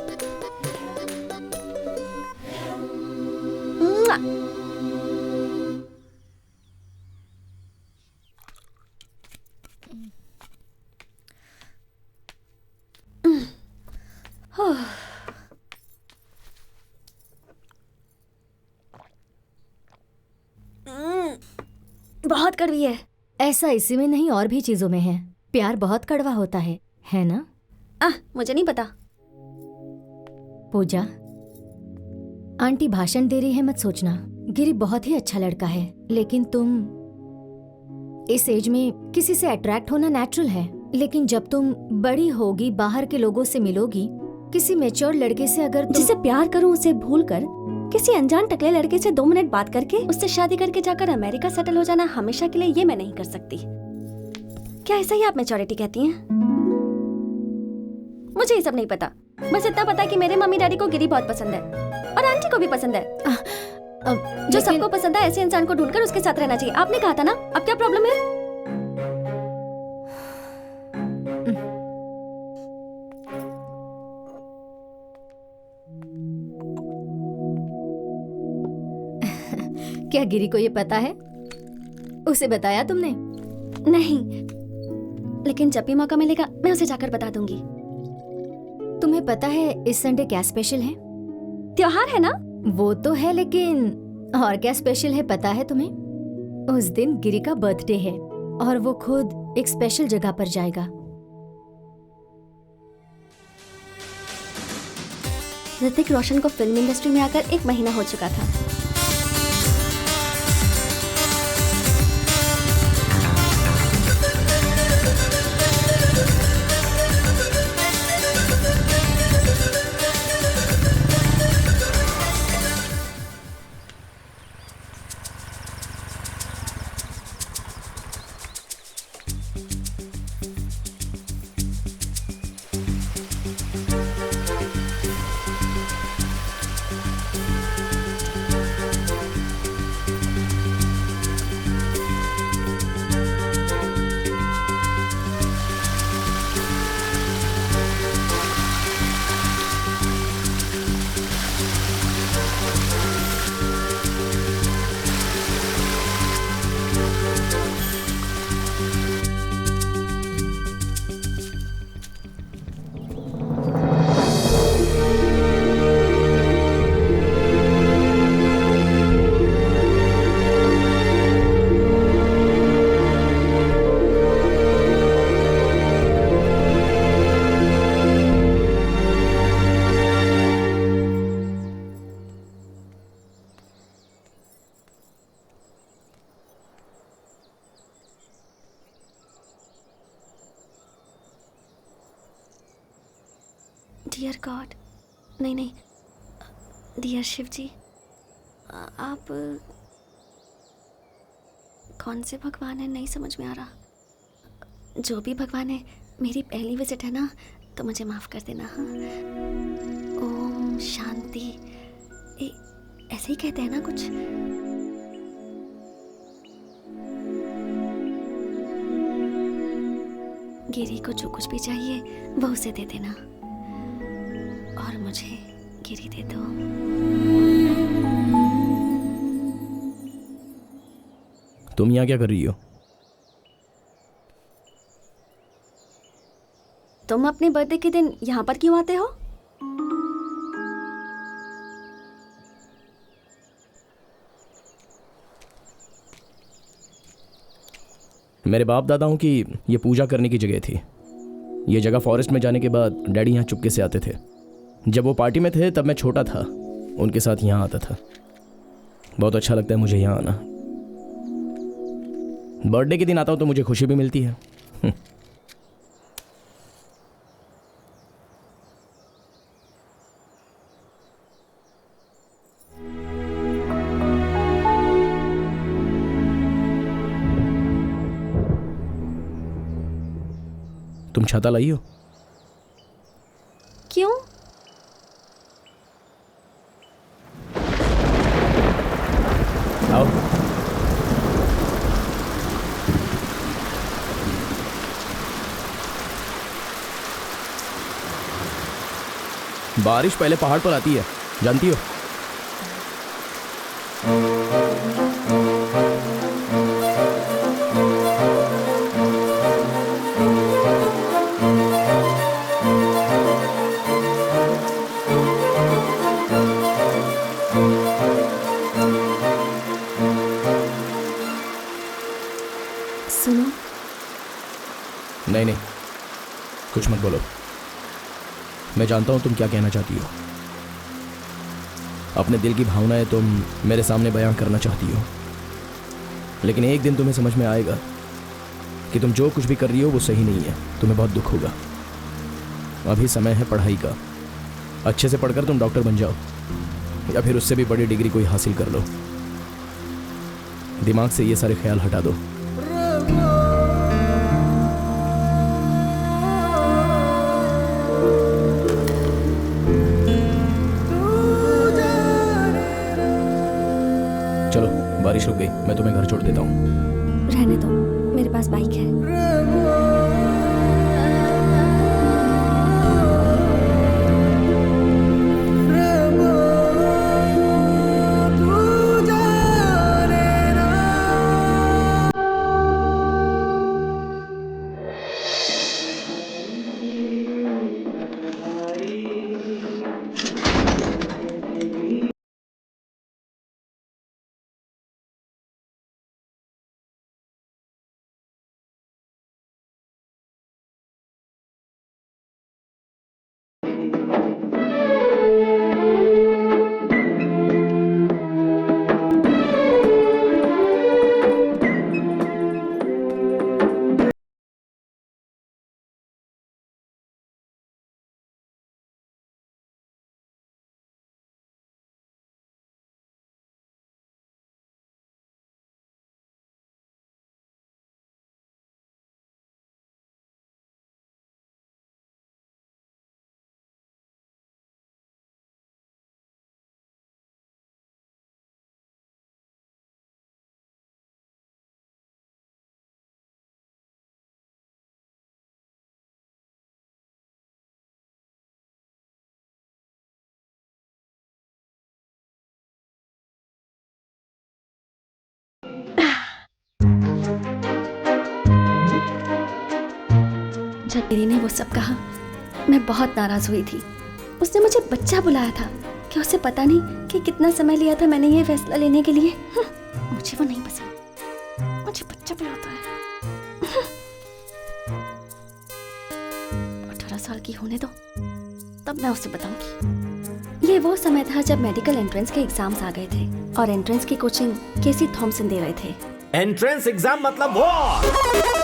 बहुत कड़वी है। ऐसा इसी में नहीं, और भी चीजों में है। प्यार बहुत कड़वा होता है ना? मुझे नहीं पता। पूजा, आंटी भाषण दे रही है, मत सोचना। गिरी बहुत ही अच्छा लड़का है, लेकिन तुम इस एज में किसी से अट्रैक्ट होना नेचुरल है, लेकिन जब तुम बड़ी होगी, बाहर के लोगों से मिलोगी, किसी मैच्योर लड़के से अगर जिसे प्यार करूं उसे भूलकर किसी अनजान टकले लड़के से 2 मिनट बात करके उससे शादी करके जाकर अमेरिका सेटल हो जाना हमेशा के लिए, ये मैं नहीं कर सकती। क्या ऐसा ही आप मैच्योरिटी कहती हैं? मुझे ये सब नहीं पता। बस इतना पता है कि मेरे मम्मी डैडी को गिरी बहुत पसंद है और आंटी को भी पसंद है। जो सबको पसंद है ऐसे इंसान को ढूंढकर उसके साथ रहना चाहिए। आपने कहा था ना, अब क्या प्रॉब्लम है? क्या गिरी को ये पता है? उसे बताया तुमने? नहीं, लेकिन जब भी मौका मिलेगा मैं उसे जाकर बता दूंगी। तुम्हें पता है इस संडे क्या स्पेशल है? त्योहार है ना? वो तो है, लेकिन और क्या स्पेशल है पता है तुम्हें? उस दिन गिरी का बर्थडे है और वो खुद एक स्पेशल जगह पर जाएगा। ऋतिक रोशन को फिल्म इंडस्ट्री में आकर 1 महीना हो चुका था। डियर गॉड, नहीं, डियर शिव जी, आप कौन से भगवान हैं नहीं समझ में आ रहा। जो भी भगवान है, मेरी पहली विजिट है ना, तो मुझे माफ़ कर देना। हाँ, ओम शांति, ऐसे ही कहते हैं ना कुछ। गिरी को जो कुछ भी चाहिए वो उसे दे देना और मुझे गिरी दे दो। तुम यहाँ क्या कर रही हो? तुम अपने बर्थडे के दिन यहाँ पर क्यों आते हो? मेरे बाप दादाओं की ये पूजा करने की जगह थी। ये जगह फॉरेस्ट में जाने के बाद डैडी यहाँ चुपके से आते थे। जब वो पार्टी में थे तब मैं छोटा था, उनके साथ यहाँ आता था। बहुत अच्छा लगता है मुझे यहाँ आना। बर्थडे के दिन आता हूँ तो मुझे खुशी भी मिलती है। तुम छाता लाई हो? क्यों? आओ। बारिश पहले पहाड़ पर आती है, जानती हो? सुनो। नहीं, कुछ मत बोलो। मैं जानता हूं तुम क्या कहना चाहती हो। अपने दिल की भावनाएं तुम मेरे सामने बयां करना चाहती हो, लेकिन एक दिन तुम्हें समझ में आएगा कि तुम जो कुछ भी कर रही हो वो सही नहीं है। तुम्हें बहुत दुख होगा। अभी समय है पढ़ाई का। अच्छे से पढ़कर तुम डॉक्टर बन जाओ, या फिर उससे भी बड़ी डिग्री कोई हासिल कर लो। दिमाग से ये सारे ख्याल हटा दो। चलो, बारिश रुक गई, मैं तुम्हें घर छोड़ देता हूँ। रहने दो, मेरे पास बाइक है। जब गिरी ने वो सब कहा मैं बहुत नाराज हुई थी। उसने मुझे बच्चा बुलाया था। क्या उसे पता नहीं कि कितना समय लिया था मैंने ये फैसला लेने के लिए? मुझे वो नहीं पसंद। मुझे बच्चा बुलाता है। 18 साल की होने दो, तब मैं उसे बताऊंगी। ये वो समय था जब मेडिकल एंट्रेंस के एग्जाम्स आ गए थे और एंट्रेंस की कोचिंग केसी थॉमसन दे रहे थे। एंट्रेंस एग्जाम मतलब वॉर।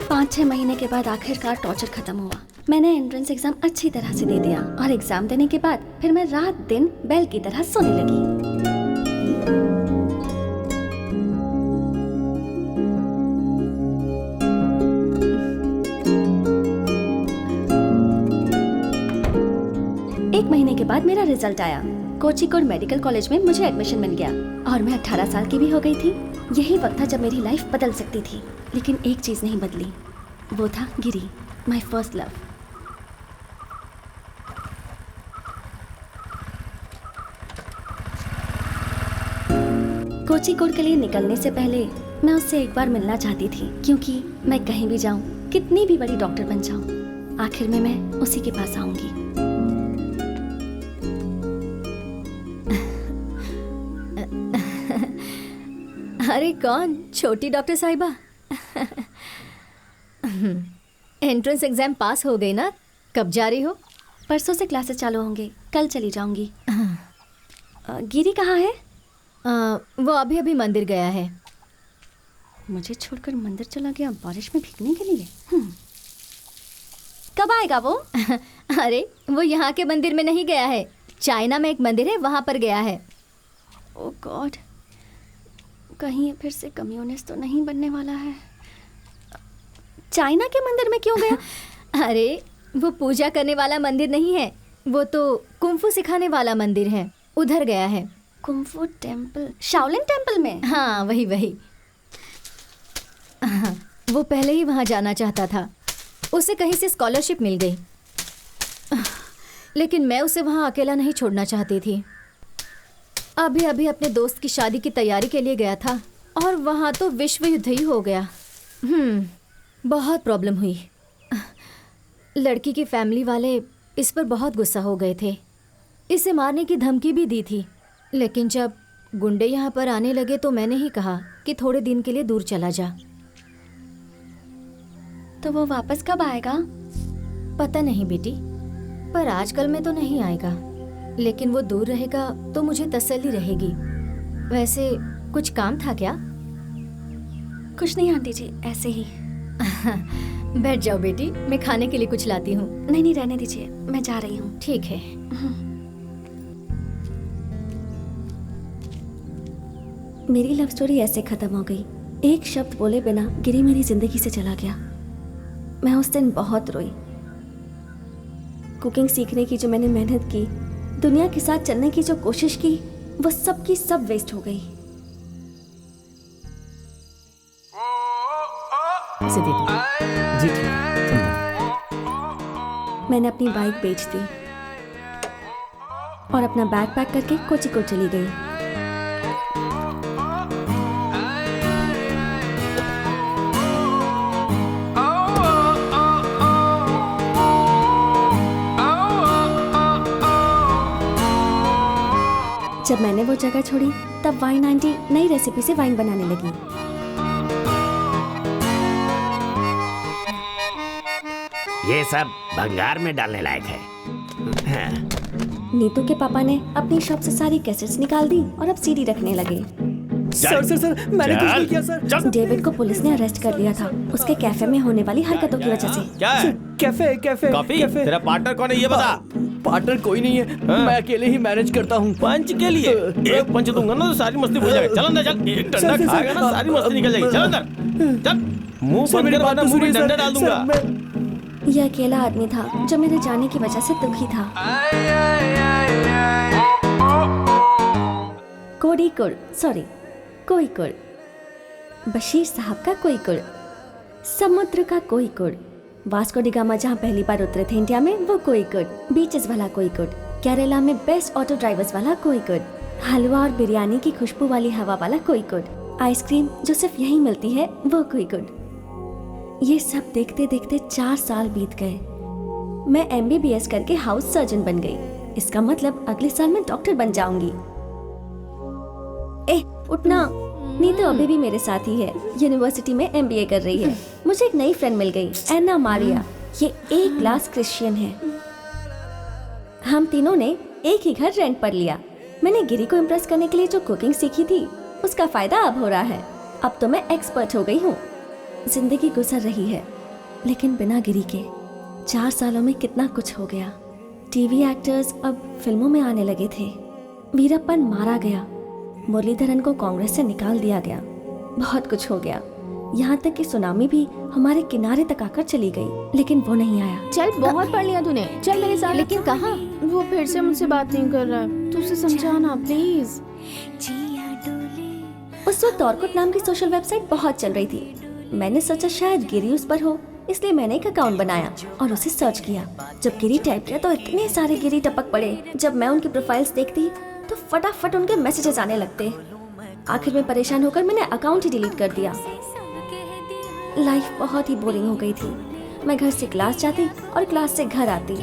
पाँच 6 महीने के बाद आखिरकार टॉर्चर खत्म हुआ। मैंने एंट्रेंस एग्जाम अच्छी तरह से दे दिया और एग्जाम देने के बाद फिर मैं रात दिन बैल की तरह सोने लगी। एक महीने के बाद मेरा रिजल्ट आया। कोचिकोड मेडिकल कॉलेज में मुझे एडमिशन मिल गया और मैं 18 साल की भी हो गई थी। यही वक्त था जब मेरी लाइफ बदल सकती थी, लेकिन एक चीज नहीं बदली, वो था गिरी, माय फर्स्ट लव। कोचिकोड के लिए निकलने से पहले मैं उससे एक बार मिलना चाहती थी, क्योंकि मैं कहीं भी जाऊं, कितनी भी बड़ी डॉक्टर बन जाऊं, आखिर में मैं उसी के पास आऊंगी। अरे कौन? छोटी डॉक्टर साहिबा। एंट्रेंस एग्जाम पास हो गई ना? कब जा रही हो? परसों से क्लासेस चालू होंगे, कल चली जाऊंगी। गिरी कहाँ है? वो अभी अभी मंदिर गया है। मुझे छोड़कर मंदिर चला गया बारिश में भीगने के लिए। कब आएगा वो? अरे वो यहाँ के मंदिर में नहीं गया है, चाइना में एक मंदिर है वहाँ पर गया है। ओह गॉड, कहीं फिर से कम्युनिस्ट तो नहीं बनने वाला है। चाइना के मंदिर में क्यों गया? अरे वो पूजा करने वाला मंदिर नहीं है, वो तो कुंफू सिखाने वाला मंदिर है, उधर गया है। Kung fu temple? शाओलिन टेम्पल में? हाँ वही वही। वो पहले ही वहाँ जाना चाहता था, उसे कहीं से स्कॉलरशिप मिल गई, लेकिन मैं उसे वहाँ अकेला नहीं छोड़ना चाहती थी। अभी अभी अपने दोस्त की शादी की तैयारी के लिए गया था और वहाँ तो विश्व युद्ध ही हो गया। बहुत प्रॉब्लम हुई। लड़की की फैमिली वाले इस पर बहुत गुस्सा हो गए थे, इसे मारने की धमकी भी दी थी, लेकिन जब गुंडे यहाँ पर आने लगे तो मैंने ही कहा कि थोड़े दिन के लिए दूर चला जा। तो वो वापस कब आएगा? पता नहीं बेटी, पर आजकल में तो नहीं आएगा, लेकिन वो दूर रहेगा तो मुझे तसल्ली रहेगी। वैसे कुछ काम था क्या? कुछ नहीं आंटी जी, ऐसे ही। बैठ जाओ बेटी, मैं खाने के लिए कुछ लाती हूँ। नहीं नहीं, रहने दीजिए, मैं जा रही हूँ। ठीक है। मेरी लव स्टोरी ऐसे खत्म हो गई। एक शब्द बोले बिना गिरी मेरी जिंदगी से चला गया। मैं उस दिन बहुत रोई। कुकिंग सीखने की जो मैंने मेहनत की, दुनिया के साथ चलने की जो कोशिश की, वो सब की सब वेस्ट हो गई। जी ठीक है। मैंने अपनी बाइक बेच दी और अपना बैग पैक करके कोचिकोड चली गई। जब मैंने वो जगह छोड़ी तब वाइन आंटी नई रेसिपी से वाइन बनाने लगी। ये सब भंगार में डालने लायक है। नीतू के पापा ने अपनी शॉप से सारी कैसेट्स निकाल दी और अब सीडी रखने लगे। सर सर सर मैंने कुछ नहीं किया सर। डेविड को पुलिस ने अरेस्ट कर लिया था उसके कैफे में होने वाली हरकतों की वजह से। क्या है? Cafe cafe coffee? कैफे। तेरा पार्टनर कौन है ये बता। पार्टनर कोई नहीं है, मैं अकेले ही मैनेज करता हूँ। पंच के लिए एक पंच दूंगा ना तो सारी मस्ती भूल जाएगा। चल अंदर चल, एक डंडा खाएगा ना सारी मस्ती निकल जाएगी। चल अंदर चल, मुंह बंद कर वरना मुंह में डंडा डाल दूंगा। यह अकेला आदमी था जो मेरे जाने की वजह से दुखी था। कोई कुड़, बशीर साहब का कोई कुड़, समुद्र का कोई कुड़, वास्को डी गामा जहाँ पहली बार उतरे थे इंडिया में वो कोई कुड़, बीचेस वाला कोई कुड़, केरला में बेस्ट ऑटो ड्राइवर्स वाला कोई कुड़, हलवा और बिरयानी की खुशबू वाली हवा वाला कोई कुड़, आइसक्रीम जो सिर्फ यहीं मिलती है वो कोई कुड़। ये सब देखते देखते 4 साल बीत गए। मैं MBBS करके हाउस सर्जन बन गई। इसका मतलब अगले साल मैं डॉक्टर बन जाऊंगी। उठना, नीतू अभी भी मेरे साथ ही है, यूनिवर्सिटी में MBA कर रही है। मुझे एक नई फ्रेंड मिल गई, एना मारिया। ये A क्लास क्रिश्चियन है। हम तीनों ने एक ही घर रेंट पर लिया। मैंने गिरी को इम्प्रेस करने के लिए जो कुकिंग सीखी थी उसका फायदा अब हो रहा है। अब तो मैं एक्सपर्ट हो गई हूँ। जिंदगी गुजर रही है लेकिन बिना गिरी के। 4 सालों में कितना कुछ हो गया। टीवी एक्टर्स अब फिल्मों में आने लगे थे। वीरप्पन मारा गया, मुरलीधरन को कांग्रेस से निकाल दिया गया। बहुत कुछ हो गया, यहाँ तक कि सुनामी भी हमारे किनारे तक आकर चली गई, लेकिन वो नहीं आया। चल, बहुत पढ़ लिया तूने, चल मेरे साथ। लेकिन कहाँ? वो फिर से मुझसे बात नहीं कर रहा है, तू उसे समझाना प्लीज। उस वक्त ऑर्कुट नाम की सोशल वेबसाइट बहुत चल रही थी। मैंने सोचा शायद गिरी उस पर हो, इसलिए मैंने एक अकाउंट बनाया और उसे सर्च किया। जब गिरी टाइप किया तो इतने सारे गिरी टपक पड़े। जब मैं उनकी प्रोफाइल्स देखती तो फटाफट उनके मैसेजेस आने लगते। आखिर में परेशान होकर मैंने अकाउंट ही डिलीट कर दिया। लाइफ बहुत ही बोरिंग हो गई थी। मैं घर से क्लास जाती और क्लास से घर आती।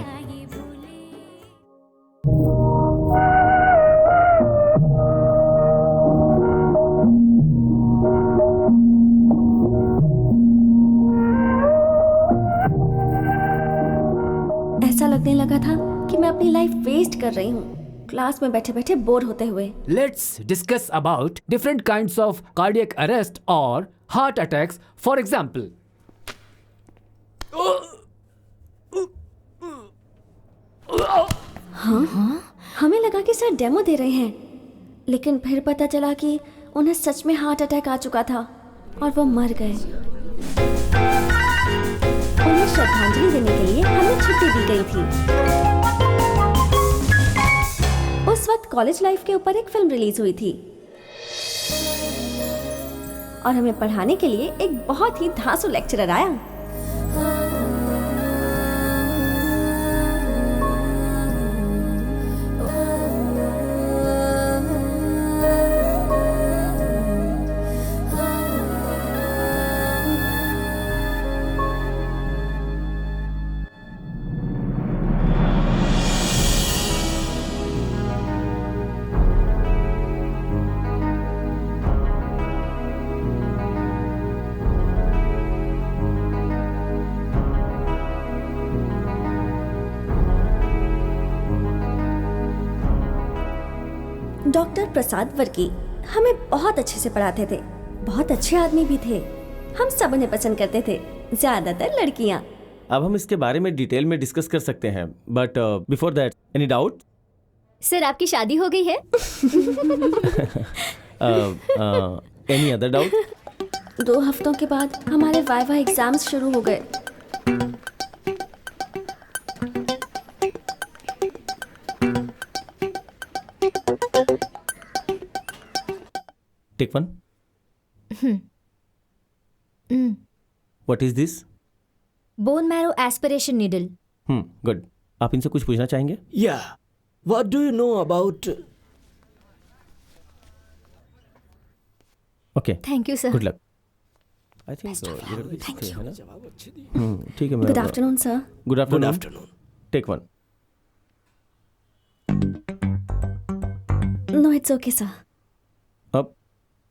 ऐसा लगने लगा था कि मैं अपनी लाइफ वेस्ट कर रही हूँ, क्लास में बैठे बैठे बोर होते हुए। Let's discuss about different kinds of cardiac arrest or heart attacks. For example, हाँ? हमें लगा कि सर डेमो दे रहे हैं, लेकिन फिर पता चला कि उन्हें सच में हार्ट अटैक आ चुका था और वो मर गए। उन्हें श्रद्धांजलि देने के लिए हमें छुट्टी दी गई थी। उस वक्त कॉलेज लाइफ के ऊपर एक फिल्म रिलीज हुई थी और हमें पढ़ाने के लिए एक बहुत ही धांसू लेक्चरर आया। डॉक्टर प्रसाद वर्की हमें बहुत अच्छे से पढ़ाते थे। बहुत अच्छे आदमी भी थे। हम सब उन्हें पसंद करते थे, ज्यादातर लड़कियां। अब हम इसके बारे में डिटेल में डिस्कस कर सकते हैं, but before that any doubt? Sir, आपकी शादी हो गई है? Any other doubt? 2 हफ्तों के बाद हमारे वाइवा एग्जाम्स शुरू हो गए। Take one. What is this? Bone marrow aspiration needle. Good. आप इनसे कुछ पूछना चाहेंगे? Yeah. What do you know about? Okay. Thank you sir. Good luck. I think so. Thank you. है ना? ठीक है ma'am. Good afternoon sir. Good afternoon. Take one. No it's okay sir. अब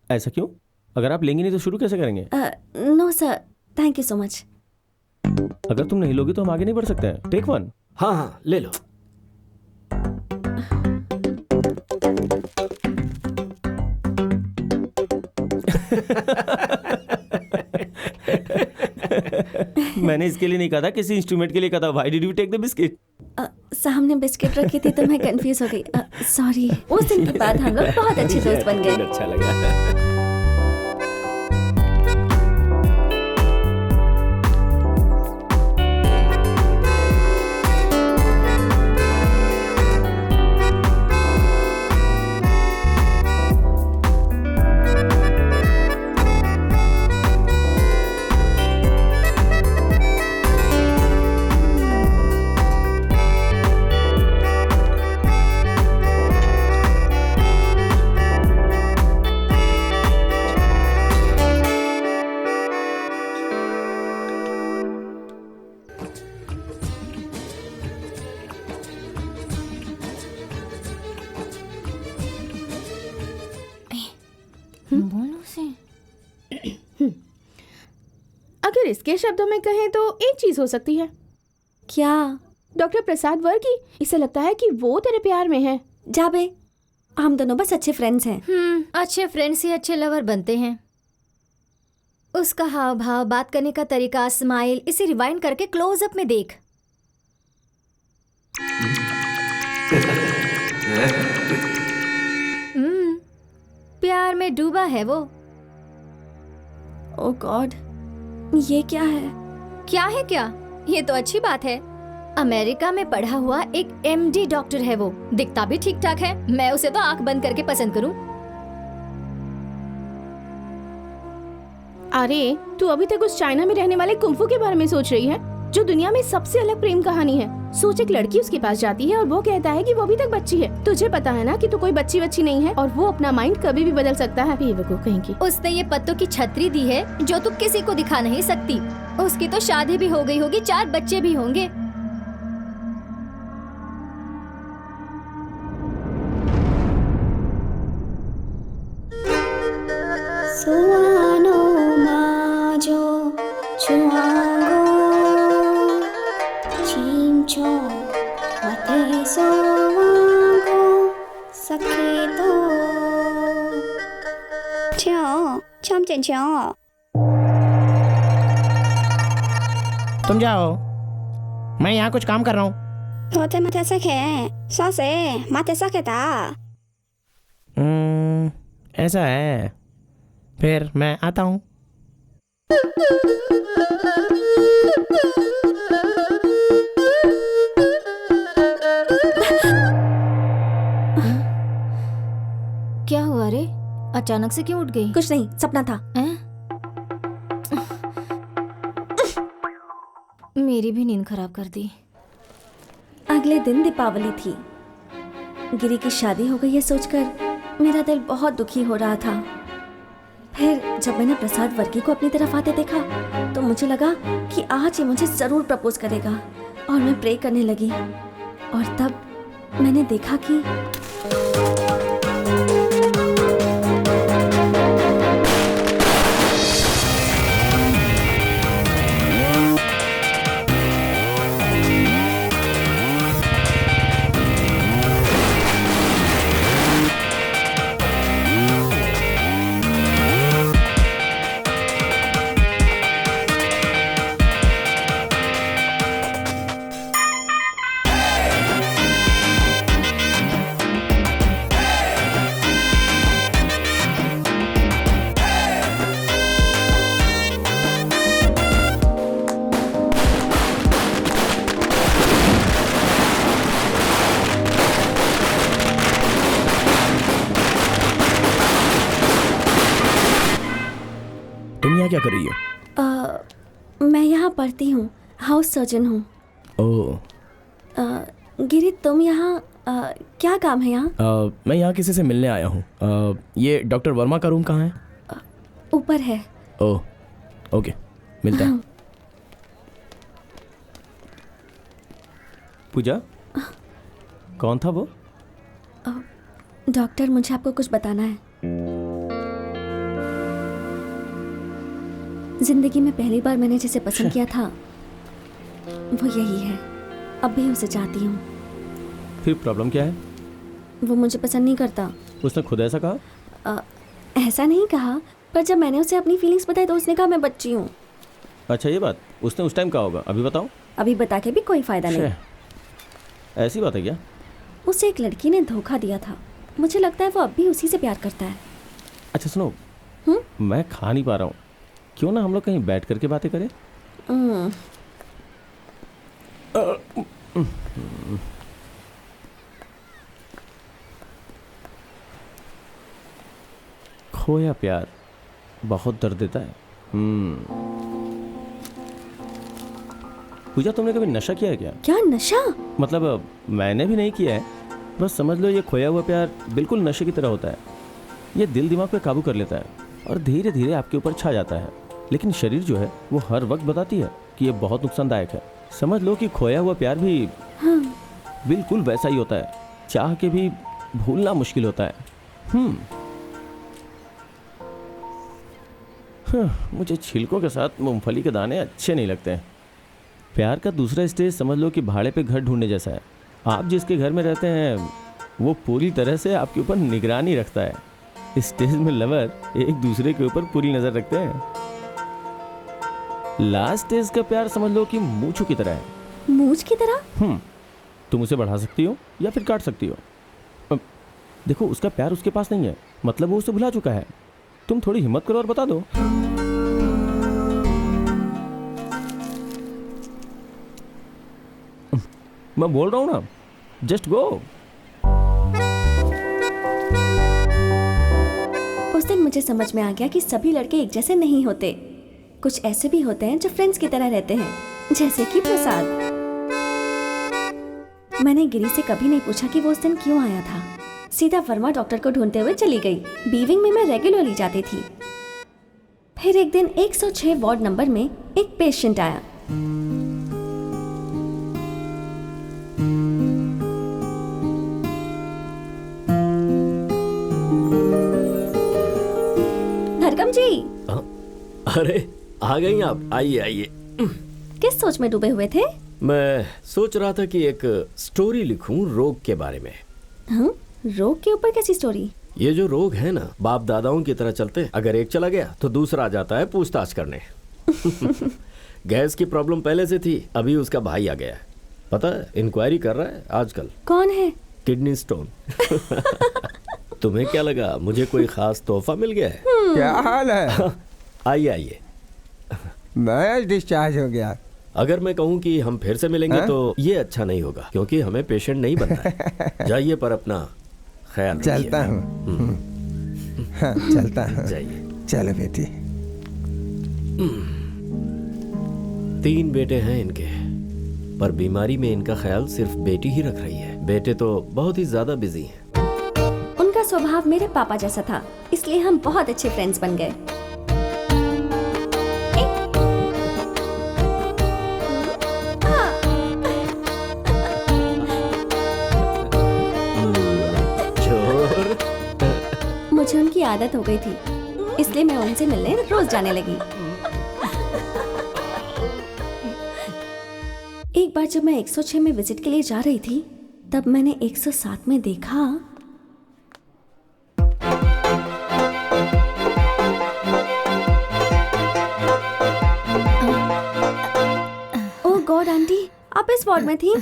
ऐसा क्यों? अगर आप लेंगे नहीं तो शुरू कैसे करेंगे? No sir, thank you so much. अगर तुम नहीं लोगे तो हम आगे नहीं बढ़ सकते हैं। Take one. हाँ हाँ, ले लो। मैंने इसके लिए नहीं कहा था, किसी इंस्ट्रूमेंट के लिए कहा था। Why did you take the biscuit? सामने बिस्किट रखी थी तो मैं कंफ्यूज हो गई। सॉरी। उस दिन के बाद हम लोग बहुत अच्छे दोस्त बन गए। अच्छा लगा। अगर इसके शब्दों में कहें तो एक चीज हो सकती है। क्या? डॉक्टर प्रसाद वर्की, इसे लगता है कि वो तेरे प्यार में है। जाबे, हम दोनों बस अच्छे फ्रेंड्स हैं। अच्छे फ्रेंड्स ही अच्छे लवर बनते हैं। उसका हाव भाव, बात करने का तरीका, स्माइल, इसे रिवाइंड करके क्लोज अप में देख। प्यार में डूबा है वो। ओह गॉड, ये क्या है? क्या है क्या? ये तो अच्छी बात है। अमेरिका में पढ़ा हुआ एक MD डॉक्टर है वो। दिखता भी ठीक ठाक है। मैं उसे तो आंख बंद करके पसंद करूं। अरे तू अभी तक उस चाइना में रहने वाले कुंफू के बारे में सोच रही है, जो दुनिया में सबसे अलग प्रेम कहानी है। सोच, एक लड़की उसके पास जाती है और वो कहता है कि वो अभी तक बच्ची है। तुझे पता है ना कि तू कोई बच्ची नहीं है और वो अपना माइंड कभी भी बदल सकता है। बेवकूफ कहीं की। उसने ये पत्तों की छतरी दी है जो तू किसी को दिखा नहीं सकती। उसकी तो शादी भी हो गई होगी, 4 बच्चे भी होंगे। तुम जाओ, मैं यहाँ कुछ काम कर रहा हूँ। ऐसा है, फिर मैं आता हूँ। क्या हुआ रे? अचानक से क्यों उठ गई? कुछ नहीं, सपना था। मेरी भी नींद खराब कर दी। अगले दिन दीपावली थी। गिरी की शादी हो गई है सोचकर मेरा दिल बहुत दुखी हो रहा था। फिर जब मैंने प्रसाद वर्की को अपनी तरफ आते देखा तो मुझे लगा कि आज ये मुझे जरूर प्रपोज करेगा और मैं प्रे करने लगी। और तब मैंने देखा कि क्या कर रही हो? मैं यहाँ पढ़ती हूँ, हाउस सर्जन हूँ। ओह। गिरी, तुम यहाँ क्या काम है यहाँ? मैं यहाँ किसी से मिलने आया हूँ। ये डॉक्टर वर्मा का रूम कहाँ है? ऊपर है। ओह, ओके, मिलता है। पूजा, कौन था वो? डॉक्टर, मुझे आपको कुछ बताना है। जिंदगी में पहली बार मैंने जिसे पसंद किया था वो यही है। अब भी उसे चाहती हूँ। फिर प्रॉब्लम क्या है? वो मुझे पसंद नहीं करता। उसने खुद ऐसा कहा? ऐसा नहीं कहा, पर जब मैंने उसे अपनी फीलिंग्स बताई तो उसने कहा मैं बच्ची हूँ। अच्छा ये बात उसने उस टाइम कहा होगा, अभी बताओ। अभी बता के भी कोई फायदा नहीं। ऐसी बात है क्या? उसे एक लड़की ने धोखा दिया था। मुझे लगता है वो अब भी उसी से प्यार करता है। अच्छा सुनो, मैं खा नहीं पा रहा हूँ, क्यों ना हम लोग कहीं बैठ करके बातें करें? खोया प्यार बहुत दर्द देता है। पूजा, तुमने कभी नशा किया है क्या? क्या नशा? मतलब मैंने भी नहीं किया है, बस समझ लो ये खोया हुआ प्यार बिल्कुल नशे की तरह होता है। ये दिल दिमाग पे काबू कर लेता है और धीरे धीरे आपके ऊपर छा जाता है, लेकिन शरीर जो है वो हर वक्त बताती है कि ये बहुत नुकसानदायक है। समझ लो कि खोया हुआ प्यार भी बिल्कुल वैसा ही होता है, चाह के भी भूलना मुश्किल होता है। मुझे छिलकों के साथ मूंगफली के दाने अच्छे नहीं लगते हैं। प्यार का दूसरा स्टेज समझ लो कि भाड़े पे घर ढूंढने जैसा है। आप जिसके घर में रहते हैं वो पूरी तरह से आपके ऊपर निगरानी रखता है। इस स्टेज में लवर एक दूसरे के ऊपर पूरी नजर रखते हैं। लास्ट स्टेज का प्यार समझ लो कि मूंछों की तरह है। मूंछ की तरह? तुम उसे बढ़ा सकती हो या फिर काट सकती हो। देखो उसका प्यार उसके पास नहीं है, मतलब वो उसे भुला चुका है। तुम थोड़ी हिम्मत करो और बता दो। मैं बोल रहा हूं ना, जस्ट गो। उस दिन मुझे समझ में आ गया कि सभी लड़के एक जैसे नहीं होते। कुछ ऐसे भी होते हैं जो फ्रेंड्स की तरह रहते हैं, जैसे कि प्रसाद। मैंने गिरी से कभी नहीं पूछा कि वो उस दिन क्यों आया था। सीधा वर्मा डॉक्टर को ढूंढते हुए चली गई। बीविंग में मैं रेगुलरली जाती थी। फिर एक दिन 106 वार्ड नंबर में एक पेशेंट आया। धरकम जी। अरे आ गई आप, आइए आइए। किस सोच में डूबे हुए थे? मैं सोच रहा था कि एक स्टोरी लिखूं रोग के बारे में। रोग के ऊपर कैसी स्टोरी? ये जो रोग है ना, बाप दादाओं की तरह चलते, अगर एक चला गया तो दूसरा आ जाता है पूछताछ करने। गैस की प्रॉब्लम पहले से थी, अभी उसका भाई आ गया है। पता है, इंक्वायरी कर रहा है आजकल। कौन है? Kidney stone. तुम्हें क्या लगा मुझे कोई खास तोहफा मिल गया है? क्या हाल है? आइए आइए। मैं डिस्चार्ज हो गया। अगर मैं कहूँ कि हम फिर से मिलेंगे तो ये अच्छा नहीं होगा, क्योंकि हमें पेशेंट नहीं बनना है। जाइए, पर अपना ख्याल रखिए। चलता हूँ। हाँ, चलता हूँ। जाइए। चलो बेटी। 3 बेटे हैं इनके, पर बीमारी में इनका ख्याल सिर्फ बेटी ही रख रही है। बेटे तो बहुत ही ज्यादा बिजी हैं। उनका स्वभाव मेरे पापा जैसा था, इसलिए हम बहुत अच्छे फ्रेंड्स बन गए। मुझे उनकी आदत हो गई थी, इसलिए मैं उनसे मिलने रोज जाने लगी। एक बार जब मैं 106 में विजिट के लिए जा रही थी, तब मैंने 107 में देखा। ओह गॉड आंटी, आप इस वार्ड में थी?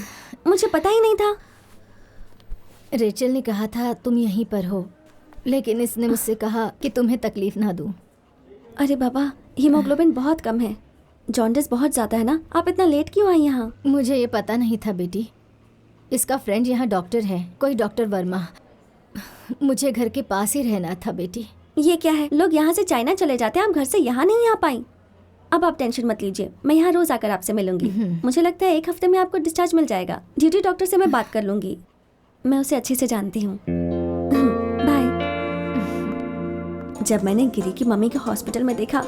मुझे पता ही नहीं था। रेचल ने कहा था तुम यहीं पर हो, लेकिन इसने मुझसे कहा कि तुम्हें तकलीफ ना दूं। अरे बाबा, हीमोग्लोबिन बहुत कम है, जॉन्डिस बहुत ज़्यादा है ना। आप इतना लेट क्यों आई यहाँ? मुझे ये पता नहीं था बेटी। इसका फ्रेंड यहाँ डॉक्टर है, कोई डॉक्टर वर्मा। मुझे घर के पास ही रहना था बेटी। ये क्या है, लोग यहाँ से चाइना चले जाते हैं, आप घर से यहाँ नहीं आ पाई। अब आप टेंशन मत लीजिए, मैं यहाँ रोज आकर आपसे मिलूंगी। मुझे लगता है 1 हफ्ते में आपको डिस्चार्ज मिल जाएगा। ड्यूटी डॉक्टर से मैं बात कर लूंगी, मैं उसे अच्छे से जानती हूँ। बाय। जब मैंने गिरी की मम्मी को हॉस्पिटल में देखा,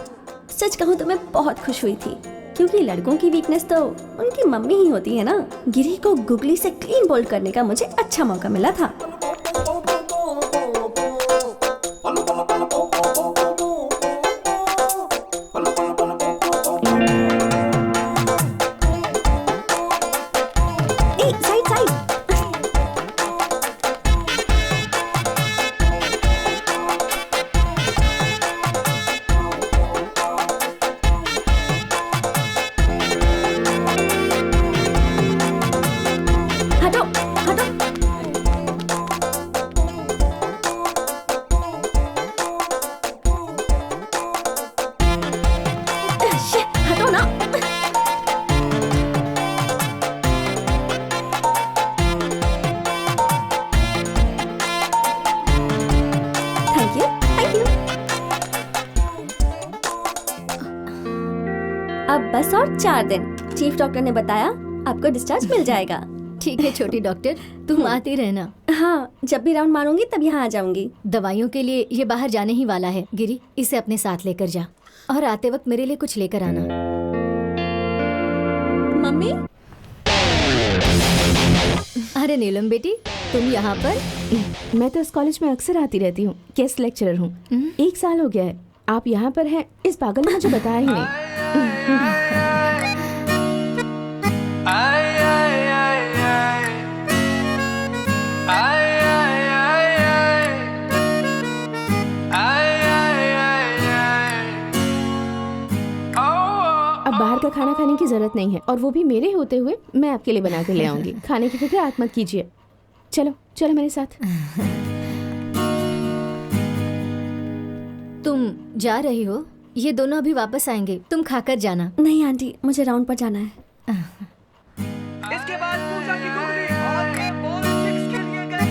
सच कहूँ तो मैं बहुत खुश हुई थी, क्योंकि लड़कों की वीकनेस तो उनकी मम्मी ही होती है ना। गिरी को गुगली से क्लीन बोल्ड करने का मुझे अच्छा मौका मिला था। बस और 4 दिन। चीफ डॉक्टर ने बताया आपको डिस्चार्ज मिल जाएगा। ठीक है छोटी डॉक्टर, तुम आती रहना। हाँ, जब भी राउंड मारूंगी तब यहाँ आ जाऊंगी। दवाइयों के लिए ये बाहर जाने ही वाला है। गिरी, इसे अपने साथ लेकर जा और आते वक्त मेरे लिए कुछ लेकर आना। मम्मी। अरे नीलम बेटी, तुम यहाँ पर? मैं तो इस कॉलेज में अक्सर आती रहती हूँ, गेस्ट लेक्चरर हूँ। 1 साल हो गया है। आप यहाँ पर हैं, इस पागल ने मुझे बताया ही नहीं। अब बाहर का खाना खाने की जरूरत नहीं है, और वो भी मेरे होते हुए मैं आपके लिए बना कर ले आऊंगी। खाने की फिक्र आप मत कीजिए। चलो चलो मेरे साथ। तुम जा रही हो? ये दोनों अभी वापस आएंगे, तुम खाकर जाना। नहीं आंटी, मुझे राउंड पर जाना है। इसके बाद पूजा की घुगनी और ये बॉल 6 के लिए गई।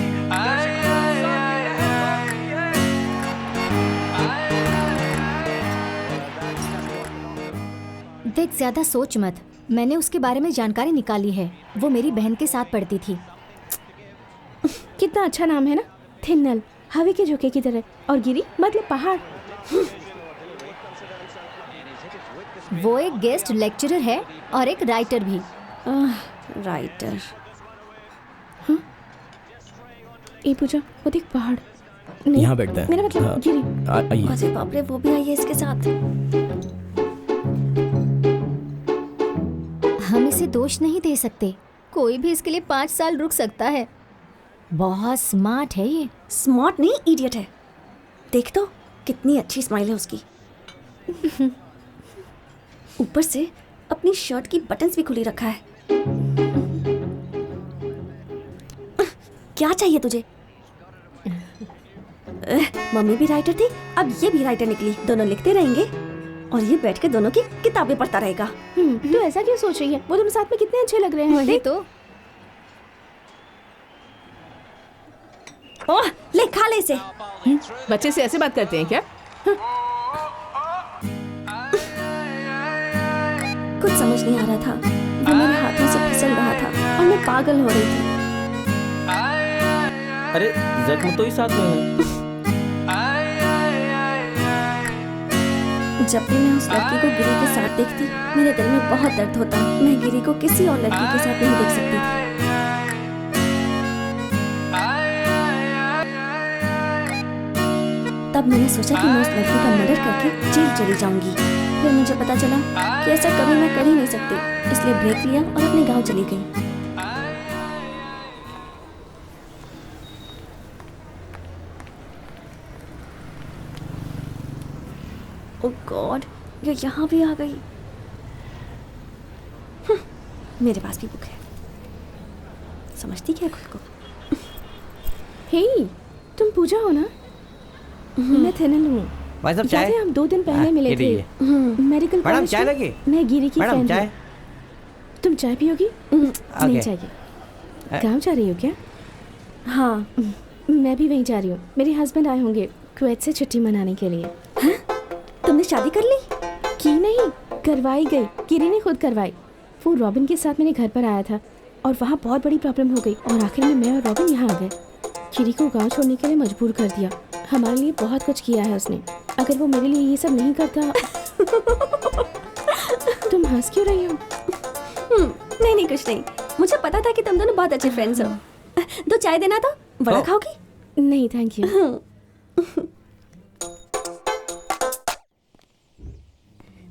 देख, ज्यादा सोच मत। मैंने उसके बारे में जानकारी निकाली है। वो मेरी बहन के साथ पढ़ती थी। कितना अच्छा नाम है ना, थिन्नल, हवा के झोंके की तरह, और गिरी मतलब पहाड़। वो एक गेस्ट लेक्चरर है और एक राइटर भी। राइटर? ए पूजा, वो देख पहाड़। यहाँ बैठता है। मेरा मतलब हाँ, गिरी। आइए। अरे बाप रे, वो भी आई है इसके साथ। हम इसे दोष नहीं दे सकते। कोई भी इसके लिए 5 साल रुक सकता है। बहुत स्मार्ट है ये। स्मार्ट नहीं, इडियट है। देख तो कितनी अच्छी स्माइल है उसकी। ऊपर से अपनी शर्ट की बटन्स भी खुली रखा है। क्या चाहिए तुझे? मम्मी भी राइटर थी, अब ये भी राइटर निकली। दोनों लिखते रहेंगे और ये बैठ के दोनों की किताबें पढ़ता रहेगा। तो ऐसा क्यों सोच रही है? वो दोनों साथ में कितने अच्छे लग रहे हैं। वही तो। ओह, ले खा ले इसे। बच्चे से ऐसे बात करते हैं क्या? कुछ समझ नहीं आ रहा था। वो मेरे हाथों से फिसल रहा था और मैं पागल हो रही थी। अरे जख्म तो ही साथ में है। जब भी मैं उस लड़की को गिरी के साथ देखती, मेरे दिल में बहुत दर्द होता। मैं गिरी को किसी और लड़की के साथ नहीं देख सकती थी। तब मैंने सोचा कि मैं उस लड़की का मर्डर करके जेल चली जाऊंगी। फिर मुझे पता चला कि ऐसा कभी मैं कर ही नहीं सकती, इसलिए ब्रेक लिया और अपने गांव चली गई। ओह गॉड, ये यहाँ भी आ गई। मेरे पास भी बुक है। समझती क्या खुद को? हे, तुम पूजा हो ना? मैं थिन्नल हूँ। भाई साहब चाय। हम 2 दिन पहले मिले थे मेडिकल मैडम कॉलेज चाय में। लगी? मैं गिरी की मैडम फ्रेंड चाय। हूँ। तुम चाय पियोगी? नहीं चाहिए। गाँव जा रही हो क्या? हाँ, मैं भी वहीं जा रही हूँ। मेरे हस्बैंड आए होंगे कुवैत से छुट्टी मनाने के लिए। तुमने शादी कर ली? की नहीं, करवाई गई। गिरी ने खुद करवाई। वो रॉबिन के साथ मेरे घर पर आया था और वहाँ बहुत बड़ी प्रॉब्लम हो गई और आखिर में मैं और रॉबिन यहाँ आ गए। गिरी को गांव छोड़ने के लिए मजबूर कर दिया। हमारे लिए बहुत कुछ किया है उसने। अगर वो मेरे लिए ये सब नहीं करता। तुम हंस क्यों रही हो? नहीं कुछ नहीं। मुझे पता था कि तुम दोनों बहुत अच्छे फ्रेंड्स हो। 2 चाय देना तो। बड़ा खाओगी? नहीं थैंक यू।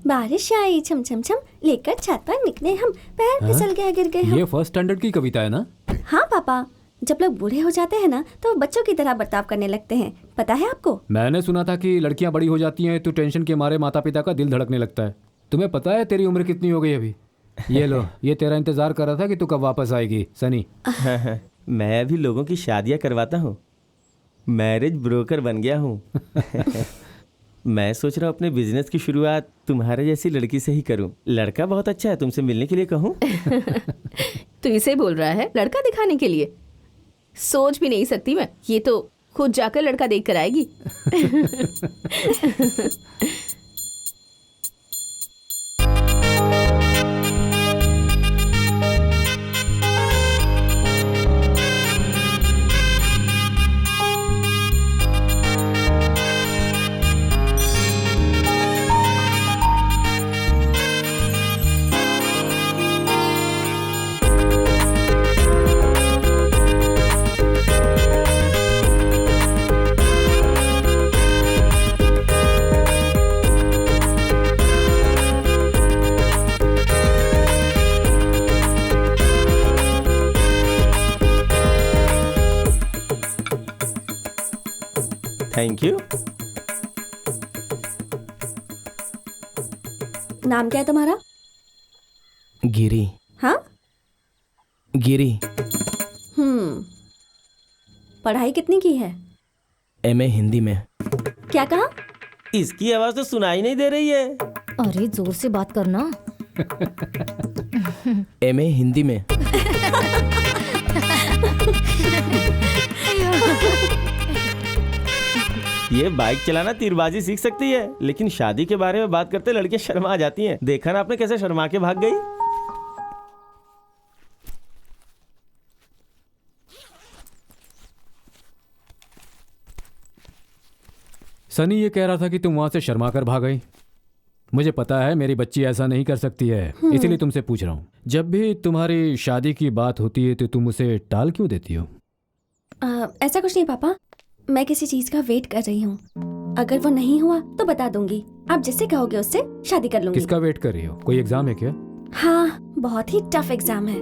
बारिश आई छम छम छम, लेकर छत पर निकले हम, पैर फिसल गया गिर गए हम। ये फर्स्ट स्टैंडर्ड की कविता है ना? हाँ पापा, जब लोग बूढ़े हो जाते हैं ना तो वो बच्चों की तरह बर्ताव करने लगते हैं। पता है आपको? मैंने सुना था कि लड़कियां बड़ी हो जाती हैं तो टेंशन के मारे माता पिता का दिल धड़कने लगता है। तुम्हें पता है तेरी उम्र कितनी हो गई अभी? ये लो, ये तेरा इंतजार कर रहा था कि तू कब वापस आएगी सनी। मैं भी लोगों की शादियां करवाता हूँ। मैरिज ब्रोकर बन गया हूँ। मैं सोच रहा हूँ अपने बिजनेस की शुरुआत तुम्हारे जैसी लड़की से ही करूँ। लड़का बहुत अच्छा है, तुमसे मिलने के लिए कहूँ? तू इसे बोल रहा है लड़का दिखाने के लिए? सोच भी नहीं सकती मैं। ये तो खुद जाकर लड़का देख कर आएगी। Thank you. नाम क्या है तुम्हारा? गिरी। हाँ? गिरी। पढ़ाई कितनी की है? एमए हिंदी में। क्या कहा? इसकी आवाज तो सुनाई नहीं दे रही है। अरे जोर से बात करना। एमए हिंदी में। ये बाइक चलाना तीरबाजी सीख सकती है, लेकिन शादी के बारे में बात करते लड़कियां शर्मा जाती हैं। देखा ना आपने कैसे शर्मा के भाग गई। सनी ये कह रहा था कि तुम वहां से शर्मा कर भाग गई। मुझे पता है मेरी बच्ची ऐसा नहीं कर सकती है, इसीलिए तुमसे पूछ रहा हूँ। जब भी तुम्हारी शादी की बात होती है तो तुम उसे टाल क्यों देती हो? ऐसा कुछ नहीं पापा, मैं किसी चीज का वेट कर रही हूँ। अगर वो नहीं हुआ तो बता दूंगी। आप जिससे कहोगे उससे शादी कर लूंगी। किसका वेट कर रही हो? कोई एग्जाम है क्या? हाँ, बहुत ही टफ एग्जाम है।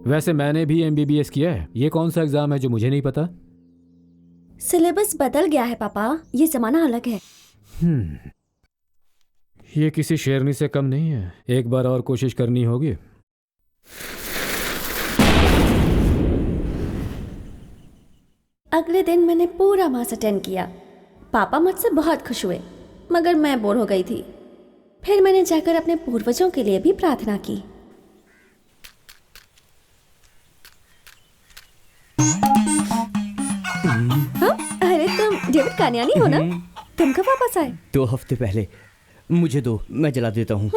वैसे मैंने भी MBBS किया है। ये कौन सा एग्जाम है जो मुझे नहीं पता? सिलेबस बदल गया है पापा, ये जमाना अलग है। ये किसी शेरनी से कम नहीं है। एक बार और कोशिश करनी होगी। अगले दिन मैंने पूरा मास अटेंड किया। पापा मुझसे बहुत खुश हुए, मगर मैं बोर हो गई थी। फिर मैंने जाकर अपने पूर्वजों के लिए भी प्रार्थना की। हाँ? अरे तुम डेविड कानियानी हो ना? तुम कब वापस आए? 2 हफ्ते पहले। मुझे दो, मैं जला देता हूँ।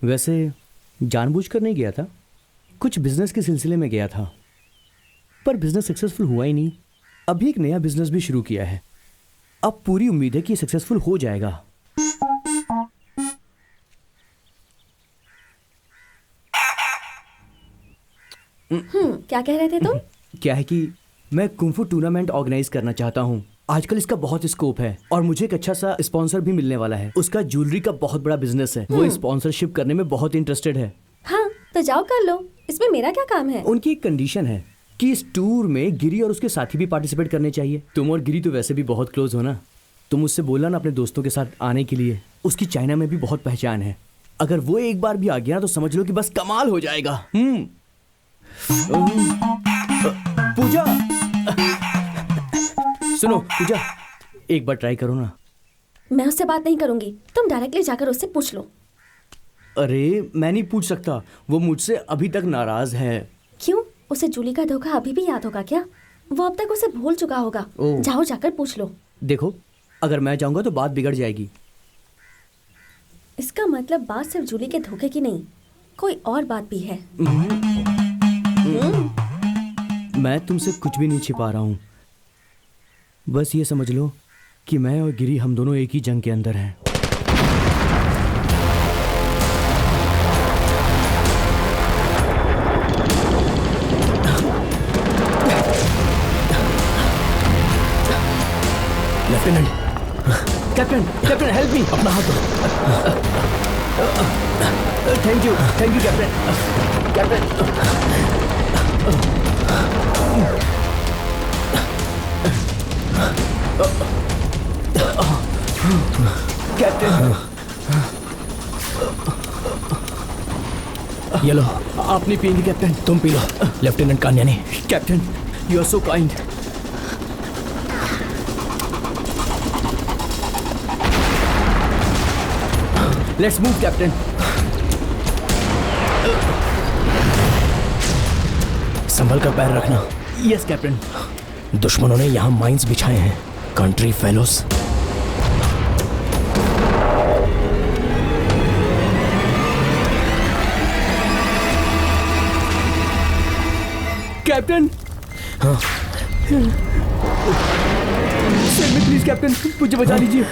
वैसे जानबूझकर नहीं गया था, कुछ बिजनेस के सिलसिले में गया था, पर बिजनेस सक्सेसफुल हुआ ही नहीं। अभी एक नया बिजनेस भी शुरू किया है। अब पूरी उम्मीद है कि सक्सेसफुल हो जाएगा। क्या कह रहे थे तुम? क्या है कि मैं कुंफू टूर्नामेंट ऑर्गेनाइज करना चाहता हूँ। आजकल इसका बहुत स्कोप है और मुझे एक अच्छा सा स्पॉन्सर भी मिलने वाला है। उसका ज्वेलरी का बहुत बड़ा बिजनेस है। वो स्पॉन्सरशिप करने में बहुत इंटरेस्टेड है। हाँ, तो जाओ कर लो। इसमें मेरा क्या काम है? उनकी एक कंडीशन है कि इस टूर में गिरी और उसके साथी भी पार्टिसिपेट करने चाहिए। तुम और गिरी तो वैसे भी बहुत क्लोज हो ना, तुम उससे बोला ना अपने दोस्तों के साथ आने के लिए। उसकी चाइना में भी बहुत पहचान है। अगर वो एक बार भी आ गया तो समझ लो कि बस कमाल हो जाएगा। पूजा, सुनो पूजा, एक बार ट्राई करो ना। मैं उससे बात नहीं करूंगी, तुम डायरेक्टली जाकर उससे पूछ लो। अरे मैं नहीं पूछ सकता, वो मुझसे अभी तक नाराज है। क्यों? उसे जूली का धोखा अभी भी याद होगा क्या? वो अब तक उसे भूल चुका होगा। जाओ जाकर पूछ लो। देखो, अगर मैं जाऊंगा तो बात बिगड़ जाएगी। इसका मतलब बात सिर्फ जूली के धोखे की नहीं, कोई और बात भी है। मैं तुमसे कुछ भी नहीं छिपा रहा हूँ। बस ये समझ लो कि मैं और गिरी हम दोनों एक ही जंग के अंदर हैं। Lieutenant, captain help me. अपना हाथ दो। Thank you captain. ये लो। आपने पिएंगे कैप्टन? तुम पी लो। लेफ्टिनेंट कान्यानी। Captain, you are so kind. Let's move captain. संभल कर पैर रखना। Yes captain. दुश्मनों ने यहाँ माइंस बिछाए हैं। Country fellows. कैप्टन। हाँ। प्लीज कैप्टन, मुझे बचा लीजिए।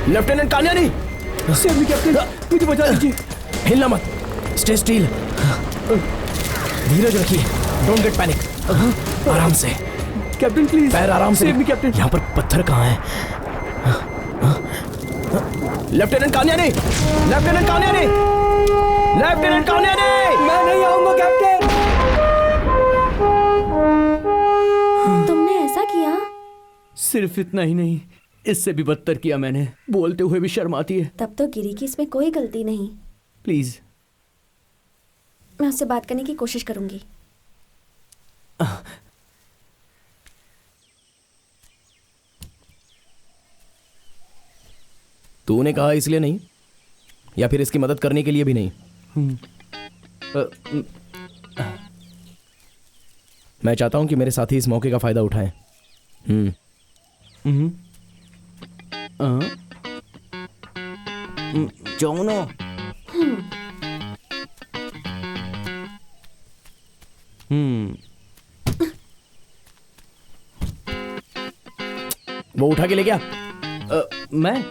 लेफ्टिनेंट कान्यानी। सेव मी कैप्टन, मुझे बचा लीजिए। हिलना मत, स्टे स्टिल। धीरज रखिए, डोंट गेट पैनिक। आराम से कैप्टन, प्लीज पैर आराम से। Save me captain. यहाँ पर पत्थर कहाँ है? लेफ्टिनेंट कान्यानी, लेफ्टिनेंट कान्यानी, लेफ्टिनेंट कान्यानी। मैं नहीं आऊंगा कैप्टन। सिर्फ इतना ही नहीं, इससे भी बदतर किया मैंने। बोलते हुए भी शर्म आती है। तब तो गिरी की इसमें कोई गलती नहीं। प्लीज। मैं उससे बात करने की कोशिश करूंगी। तूने कहा इसलिए नहीं, या फिर इसकी मदद करने के लिए भी नहीं? मैं चाहता हूं कि मेरे साथी इस मौके का फायदा उठाएं। जोनो। वो उठा के ले गया। मैं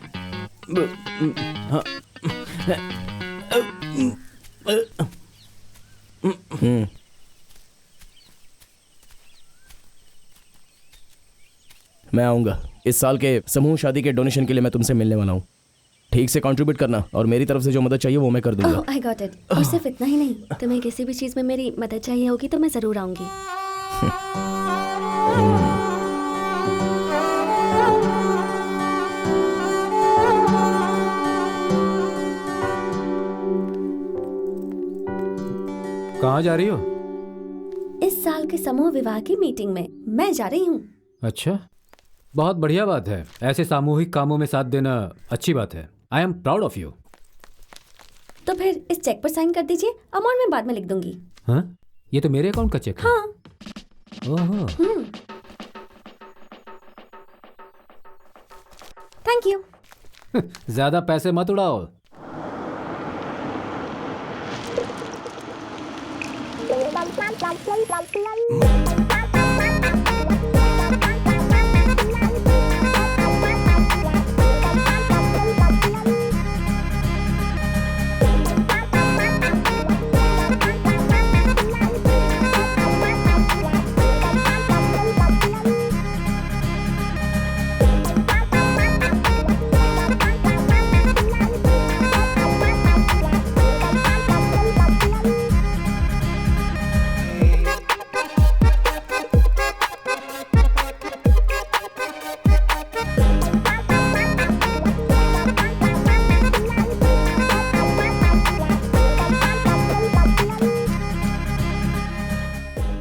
मैं आऊंगा। इस साल के समूह शादी के डोनेशन के लिए मैं तुमसे मिलने वाला हूँ। ठीक से कंट्रीब्यूट करना, और मेरी तरफ से जो मदद चाहिए वो मैं कर दूंगा। I got it. और सिर्फ इतना ही नहीं, तुम्हें किसी भी चीज में मेरी मदद चाहिए होगी तो मैं जरूर आऊंगी। कहाँ जा रही हो? इस साल के समूह विवाह की मीटिंग में मैं जा रही हूँ। अच्छा, बहुत बढ़िया बात है। ऐसे सामूहिक कामों में साथ देना अच्छी बात है। I am proud of you. तो फिर इस चेक पर साइन कर दीजिए, अमाउंट मैं बाद में लिख दूंगी। हाँ, ये तो मेरे अकाउंट का चेक है। हाँ। ओहो। Thank you. ज्यादा पैसे मत उड़ाओ।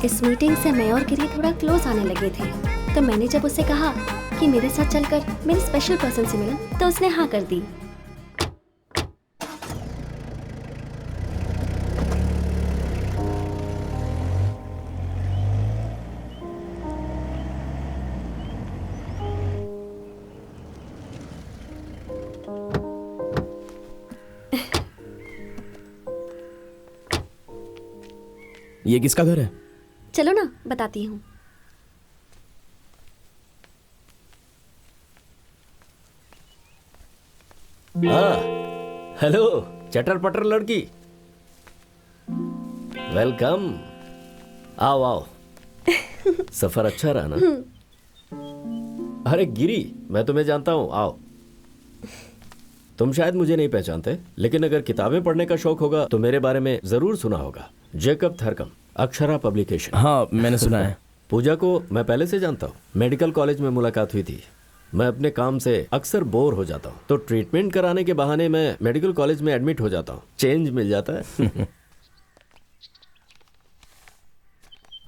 इस मीटिंग से मैं और गिरी थोड़ा क्लोज आने लगे थे, तो मैंने जब उससे कहा कि मेरे साथ चलकर मेरी स्पेशल पर्सन से मिला, तो उसने हाँ कर दी। ये किसका घर है? चलो ना बताती हूँ। हेलो चटर पटर लड़की, वेलकम। आओ आओ। सफर अच्छा रहा ना? अरे गिरी, मैं तुम्हें जानता हूँ। आओ। तुम शायद मुझे नहीं पहचानते, लेकिन अगर किताबें पढ़ने का शौक होगा तो मेरे बारे में जरूर सुना होगा। जेकब थरकम, अक्षरा पब्लिकेशन। हाँ, मैंने सुना है। पूजा को मैं पहले से जानता हूँ। मेडिकल कॉलेज में मुलाकात हुई थी। मैं अपने काम से अक्सर बोर हो जाता हूँ, तो ट्रीटमेंट कराने के बहाने मैं मेडिकल कॉलेज में एडमिट हो जाता हूँ। चेंज मिल जाता है।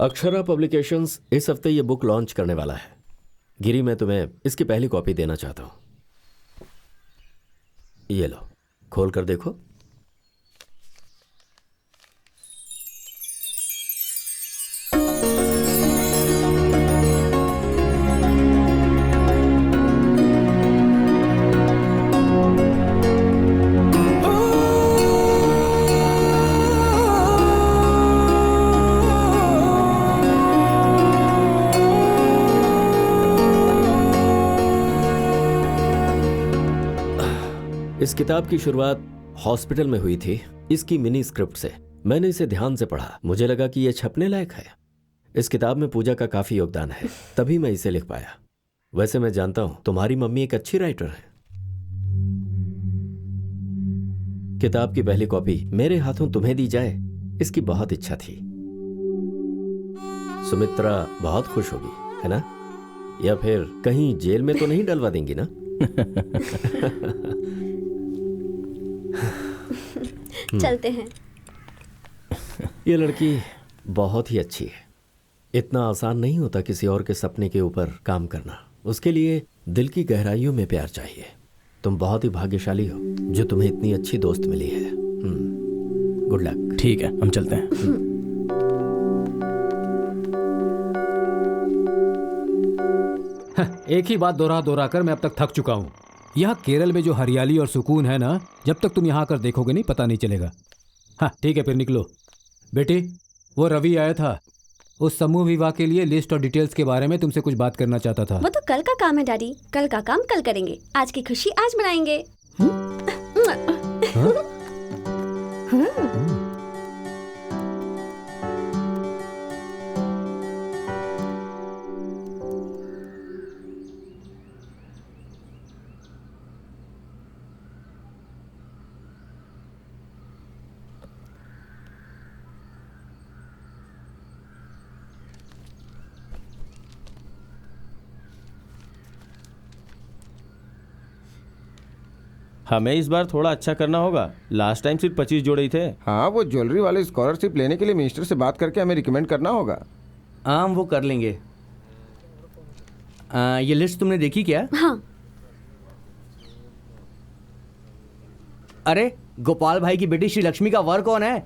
अक्षरा पब्लिकेशंस इस हफ्ते ये बुक लॉन्च करने वाला है। गिरी, मैं तुम्हें इसकी पहली कॉपी देना चाहता हूँ। ये लो, खोल कर देखो। इस किताब की शुरुआत हॉस्पिटल में हुई थी, इसकी मिनी स्क्रिप्ट से। मैंने इसे ध्यान से पढ़ा, मुझे लगा कि यह छपने लायक है। इस किताब में पूजा का काफी योगदान है, तभी मैं इसे लिख पाया। वैसे मैं जानता हूं तुम्हारी मम्मी एक अच्छी राइटर है। किताब की पहली कॉपी मेरे हाथों तुम्हें दी जाए, इसकी बहुत इच्छा थी। सुमित्रा बहुत खुश होगी, है ना? या फिर कहीं जेल में तो नहीं डलवा देंगी ना? चलते हैं। ये लड़की बहुत ही अच्छी है। इतना आसान नहीं होता किसी और के सपने के ऊपर काम करना। उसके लिए दिल की गहराइयों में प्यार चाहिए। तुम बहुत ही भाग्यशाली हो जो तुम्हें इतनी अच्छी दोस्त मिली है। Good luck. ठीक है, हम चलते हैं। एक ही बात दोहरा कर मैं अब तक थक चुका हूँ। यहाँ केरल में जो हरियाली और सुकून है ना, जब तक तुम यहाँ आकर देखोगे नहीं पता नहीं चलेगा। हाँ ठीक है, फिर निकलो। बेटी, वो रवि आया था, उस समूह विवाह के लिए लिस्ट और डिटेल्स के बारे में तुमसे कुछ बात करना चाहता था। वो तो कल का काम है डैडी, कल का काम कल करेंगे। आज की खुशी आज मनाएंगे। हमें इस बार थोड़ा अच्छा करना होगा। लास्ट टाइम सिर्फ 25 जोड़े ही थे। हाँ, वो ज्वेलरी वाले स्कॉलरशिप लेने के लिए मिनिस्टर से बात करके हमें रिकमेंड करना होगा। हाँ, वो कर लेंगे। ये लिस्ट तुमने देखी क्या? हाँ। अरे, गोपाल भाई की बेटी श्री लक्ष्मी का वर कौन है?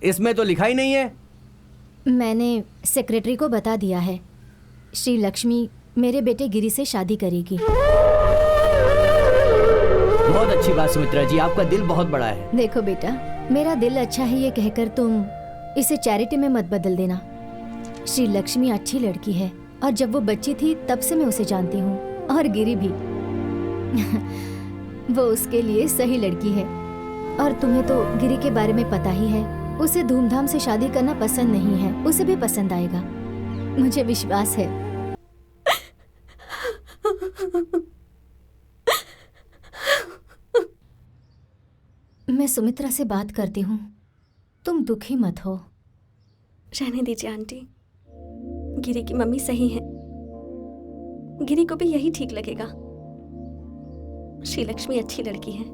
इसमें तो लिखा ही नहीं है। मैंने सेक्रेटरी को बता दिया है। श्री लक्ष्मी मेरे बेटे गिरी से शादी करेगी। बहुत अच्छी बात सुमित्रा जी, आपका दिल बहुत बड़ा है। देखो बेटा, मेरा दिल अच्छा है ये कहकर तुम इसे चैरिटी में मत बदल देना। श्री लक्ष्मी अच्छी लड़की है और जब वो बच्ची थी तब से मैं उसे जानती हूँ, और गिरी भी। वो उसके लिए सही लड़की है। और तुम्हें तो गिरी के बारे में पता ही है, उसे धूमधाम से शादी करना पसंद नहीं है। उसे भी पसंद आएगा, मुझे विश्वास है। मैं सुमित्रा से बात करती हूँ, तुम दुखी मत हो। रहने दीजिए आंटी, गिरी की मम्मी सही है। गिरी को भी यही ठीक लगेगा। श्री लक्ष्मी अच्छी लड़की है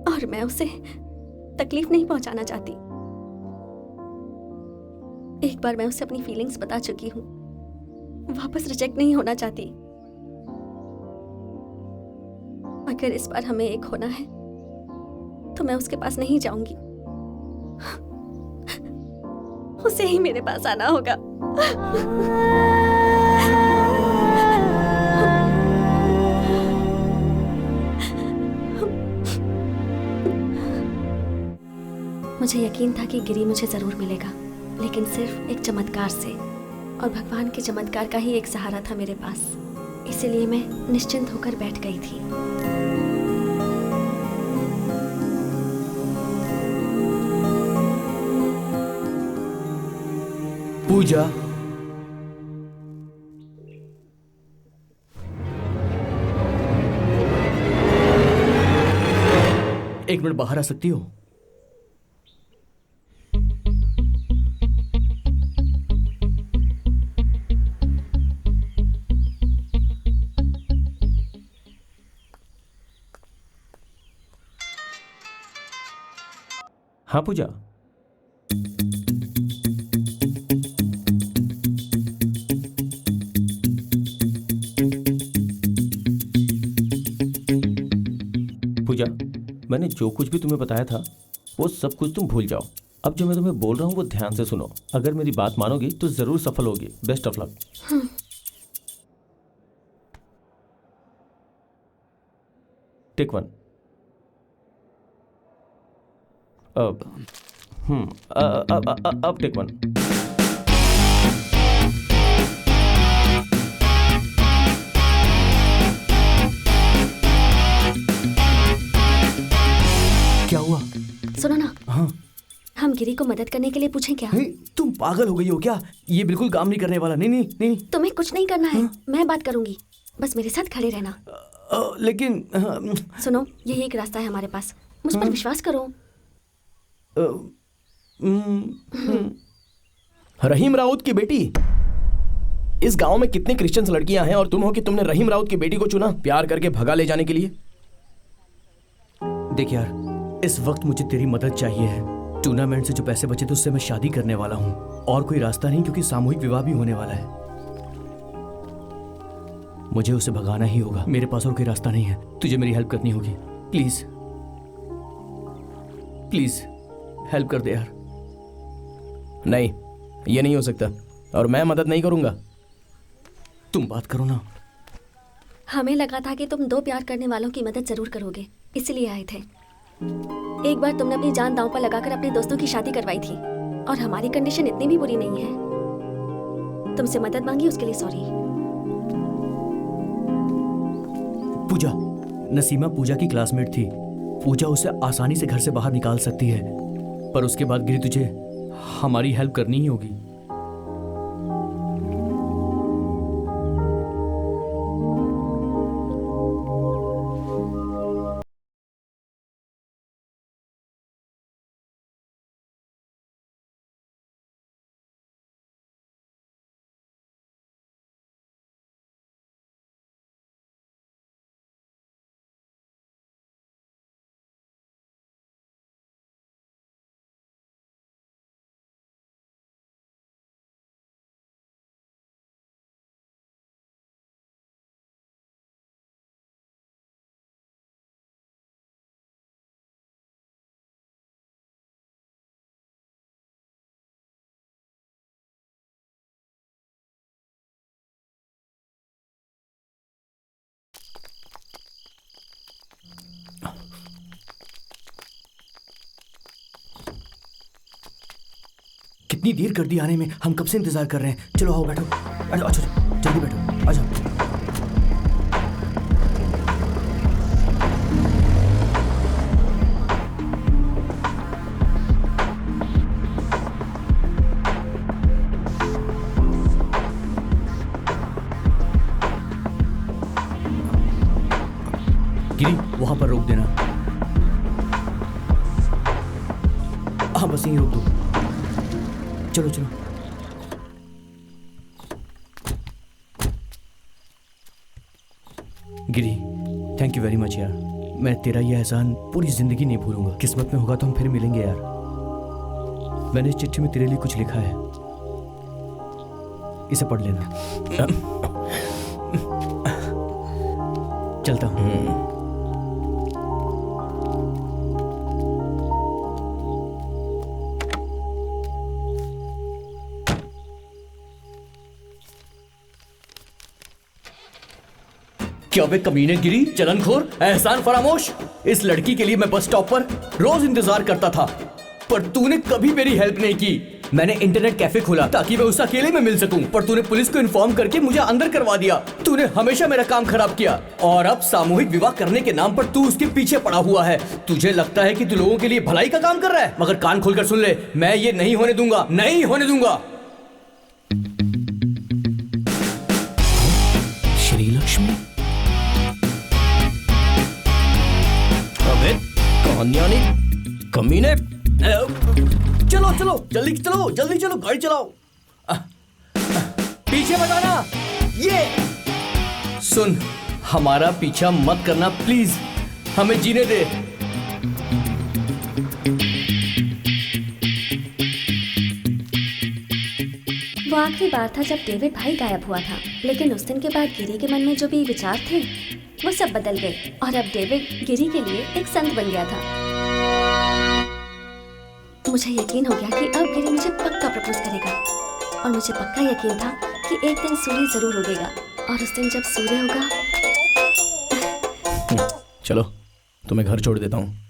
और मैं उसे तकलीफ नहीं पहुंचाना चाहती। एक बार मैं उसे अपनी फीलिंग्स बता चुकी हूँ, वापस रिजेक्ट नहीं होना चाहती। अगर इस बार हमें एक होना है तो मैं उसके पास नहीं जाऊंगी, उसे ही मेरे पास आना होगा। मुझे यकीन था कि गिरी मुझे जरूर मिलेगा, लेकिन सिर्फ एक चमत्कार से, और भगवान के चमत्कार का ही एक सहारा था मेरे पास। इसीलिए मैं निश्चिंत होकर बैठ गई थी। पूजा, एक मिनट बाहर आ सकती हो? हाँ पूजा, पूजा, मैंने जो कुछ भी तुम्हें बताया था वो सब कुछ तुम भूल जाओ। अब जो मैं तुम्हें बोल रहा हूँ वो ध्यान से सुनो। अगर मेरी बात मानोगी तो जरूर सफल होगी। Best of luck. Take one. अब टेक वन। क्या हुआ? सुनो ना। हाँ? हम गिरी को मदद करने के लिए पूछें क्या? तुम पागल हो गई हो क्या? ये बिल्कुल काम नहीं करने वाला। नहीं नहीं नहीं। तुम्हें कुछ नहीं करना है। मैं बात करूंगी, बस मेरे साथ खड़े रहना। लेकिन सुनो, यही एक रास्ता है हमारे पास, मुझ पर विश्वास करो। रहीम राउत की बेटी, इस गांव में कितनी क्रिश्चियन लड़कियां हैं और तुम हो कि तुमने रहीम राउत की बेटी को चुना प्यार करके भगा ले जाने के लिए। देख यार, इस वक्त मुझे तेरी मदद चाहिए है। टूर्नामेंट से जो पैसे बचे थे उससे मैं शादी करने वाला हूँ और कोई रास्ता नहीं क्योंकि सामूहिक विवाह भी होने वाला है। मुझे उसे भगाना ही होगा, मेरे पास और कोई रास्ता नहीं है। तुझे मेरी हेल्प करनी होगी। प्लीज प्लीज हेल्प कर दे यार। नहीं, ये नहीं हो सकता और मैं मदद नहीं करूंगा। तुम बात करो ना। हमें लगा था कि तुम दो प्यार करने वालों की मदद जरूर करोगे, इसलिए आए थे। एक बार तुमने अपनी जान दांव पर लगाकर अपने दोस्तों की शादी करवाई थी और हमारी कंडीशन इतनी भी बुरी नहीं है। तुमसे मदद मांगी, उसके लिए सॉरी। पूजा, नसीमा पूजा की क्लासमेट थी। पूजा उसे आसानी से घर से बाहर निकाल सकती है, पर उसके बाद गिरी तुझे हमारी हेल्प करनी ही होगी। कितनी देर कर दी आने में, हम कब से इंतजार कर रहे हैं। चलो आओ बैठो, अच्छा जल्दी बैठो, आ जाओ। गिरी, वहां पर रोक देना। हाँ बस यहीं रोक दो। चलो चलो। गिरी, थैंक यू वेरी मच यार। मैं तेरा ये एहसान पूरी जिंदगी नहीं भूलूंगा। किस्मत में होगा तो हम फिर मिलेंगे यार। मैंने इस चिट्ठी में तेरे लिए कुछ लिखा है, इसे पढ़ लेना। चलता हूँ। क्या वे कमीने गिरी, चलनखोर, एहसान फरामोश। इस लड़की के लिए मैं बस स्टॉप पर रोज इंतजार करता था, पर तूने कभी मेरी हेल्प नहीं की। मैंने इंटरनेट कैफे खोला ताकि मैं उससे अकेले में मिल सकूं, पर तूने पुलिस को इन्फॉर्म करके मुझे अंदर करवा दिया। तूने हमेशा मेरा काम खराब किया और अब सामूहिक विवाह करने के नाम पर तू उसके पीछे पड़ा हुआ है। तुझे लगता है कि तू लोगों के लिए भलाई का काम कर रहा है, मगर कान खोलकर सुन ले, मैं ये नहीं होने दूंगा, नहीं होने दूंगा। श्री लक्ष्मी, कहानियानी कमीने। चलो चलो जल्दी चलो, जल्दी चलो, गाड़ी चलाओ। पीछे मत आना। ये सुन, हमारा पीछा मत करना प्लीज, हमें जीने दे। वो आखिरी बार था जब डेविड भाई गायब हुआ था, लेकिन उस दिन के बाद गिरी के मन में जो भी विचार थे वो सब बदल गए और अब डेविड गिरी के लिए एक संत बन गया था। मुझे यकीन हो गया कि अब गिरी मुझे पक्का प्रपोज करेगा और मुझे पक्का यकीन था कि एक दिन सूर्य जरूर उगेगा और उस दिन जब सूर्य होगा। चलो तुम्हें घर छोड़ देता हूँ।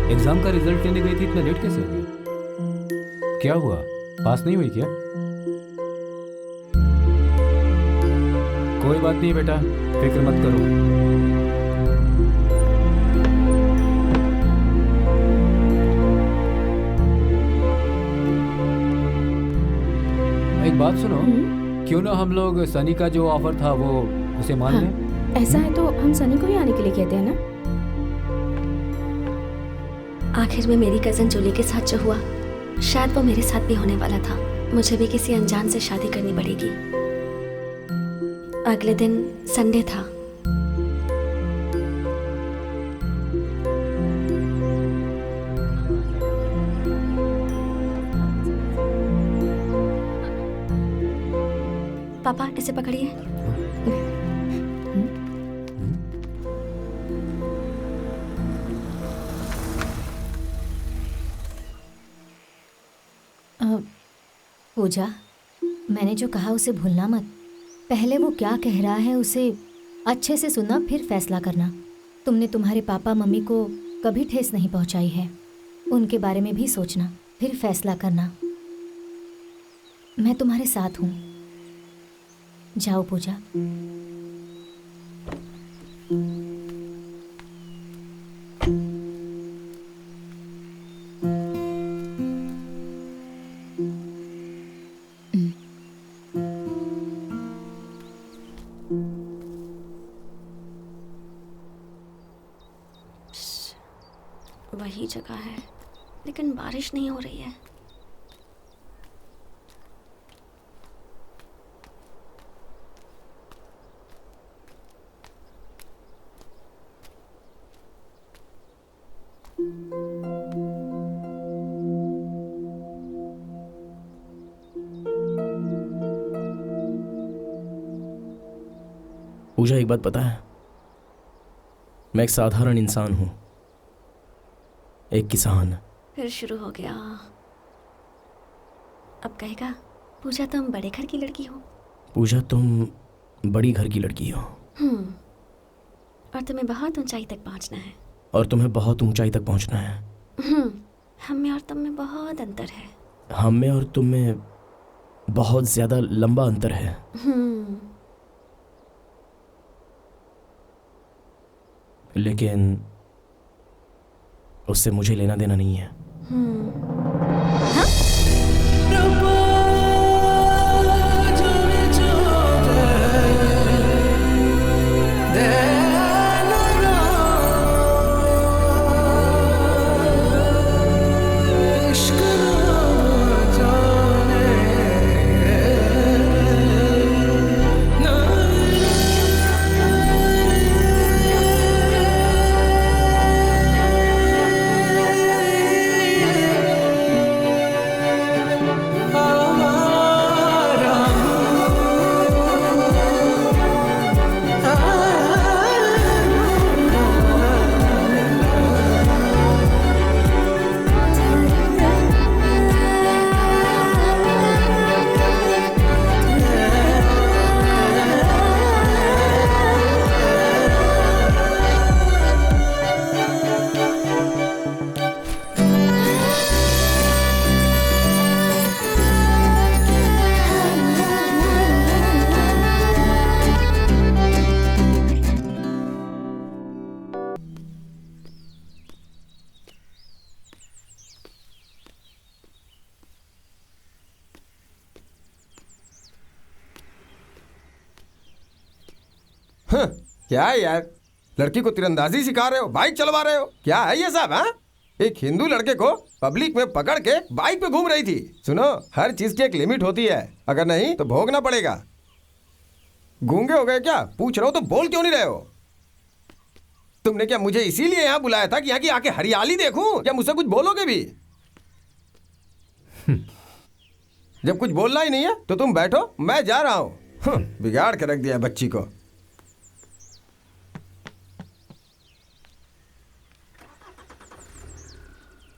एग्जाम का रिजल्ट लेने गई थी, इतना लेट कैसे हो गई? क्या हुआ, पास नहीं हुई क्या? कोई बात नहीं बेटा, फिक्र मत करो। क्यों ना हम लोग सनी का जो ऑफर था वो उसे मान हाँ। लें। ऐसा है तो हम सनी को ही आने के लिए कहते हैं ना। आखिर में मेरी कजन जूली के साथ जो हुआ, शायद वो मेरे साथ भी होने वाला था। मुझे भी किसी अनजान से शादी करनी पड़ेगी। अगले दिन संडे था। पापा इसे पकड़िए। पूजा, मैंने जो कहा उसे भूलना मत। पहले वो क्या कह रहा है उसे अच्छे से सुनना, फिर फैसला करना। तुमने तुम्हारे पापा मम्मी को कभी ठेस नहीं पहुंचाई है, उनके बारे में भी सोचना, फिर फैसला करना। मैं तुम्हारे साथ हूँ। जाओ पूजा। वही जगह है, लेकिन बारिश नहीं हो रही है। पूजा, एक बात पता है, मैं एक साधारण इंसान हूं, एक किसान। फिर शुरू हो गया। अब कहेगा पूजा तुम बड़े घर की लड़की हो। पूजा, तुम बड़ी घर की लड़की हो। और तुम्हें बहुत ऊंचाई तक पहुंचना है। और तुम्हें बहुत ऊंचाई तक पहुंचना है। हम में और तुम में बहुत अंतर है। हम में और तुम में बहुत ज्यादा लंबा अंतर है। लेकिन उससे मुझे लेना देना नहीं है। क्या है यार, लड़की को तीरंदाजी सिखा रहे हो, बाइक चलवा रहे हो, क्या है ये सब? हाँ, एक हिंदू लड़के को पब्लिक में पकड़ के बाइक पे घूम रही थी। सुनो, हर चीज की एक लिमिट होती है, अगर नहीं तो भोगना पड़ेगा। गूंगे हो गए क्या? पूछ रहा हो तो बोल क्यों नहीं रहे हो? तुमने क्या मुझे इसीलिए यहाँ बुलाया था कि यहाँ की आके हरियाली देखूं? क्या मुझसे कुछ बोलोगे भी? जब कुछ बोलना ही नहीं है तो तुम बैठो, मैं जा रहा हूँ। बिगाड़ के रख दिया बच्ची को।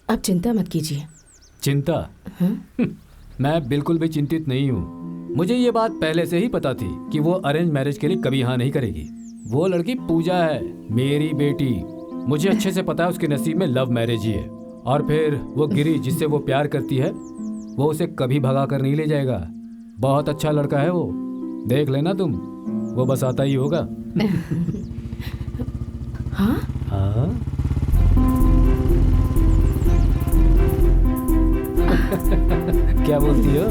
अब चिंता मत कीजिए। चिंता? मैं बिल्कुल भी चिंतित नहीं हूँ। मुझे ये बात पहले से ही पता थी कि वो अरेंज मैरिज के लिए कभी हाँ नहीं करेगी। वो लड़की पूजा है, मेरी बेटी। मुझे अच्छे से पता है उसके नसीब में लव मैरिज ही है। और फिर वो गिरी जिससे वो प्यार करती है, वो उसे कभी भगा कर नहीं ले जाएगा। बहुत अच्छा लड़का है वो, देख लेना तुम, वो बस आता ही होगा। हाँ? हाँ? क्या बोलती हो?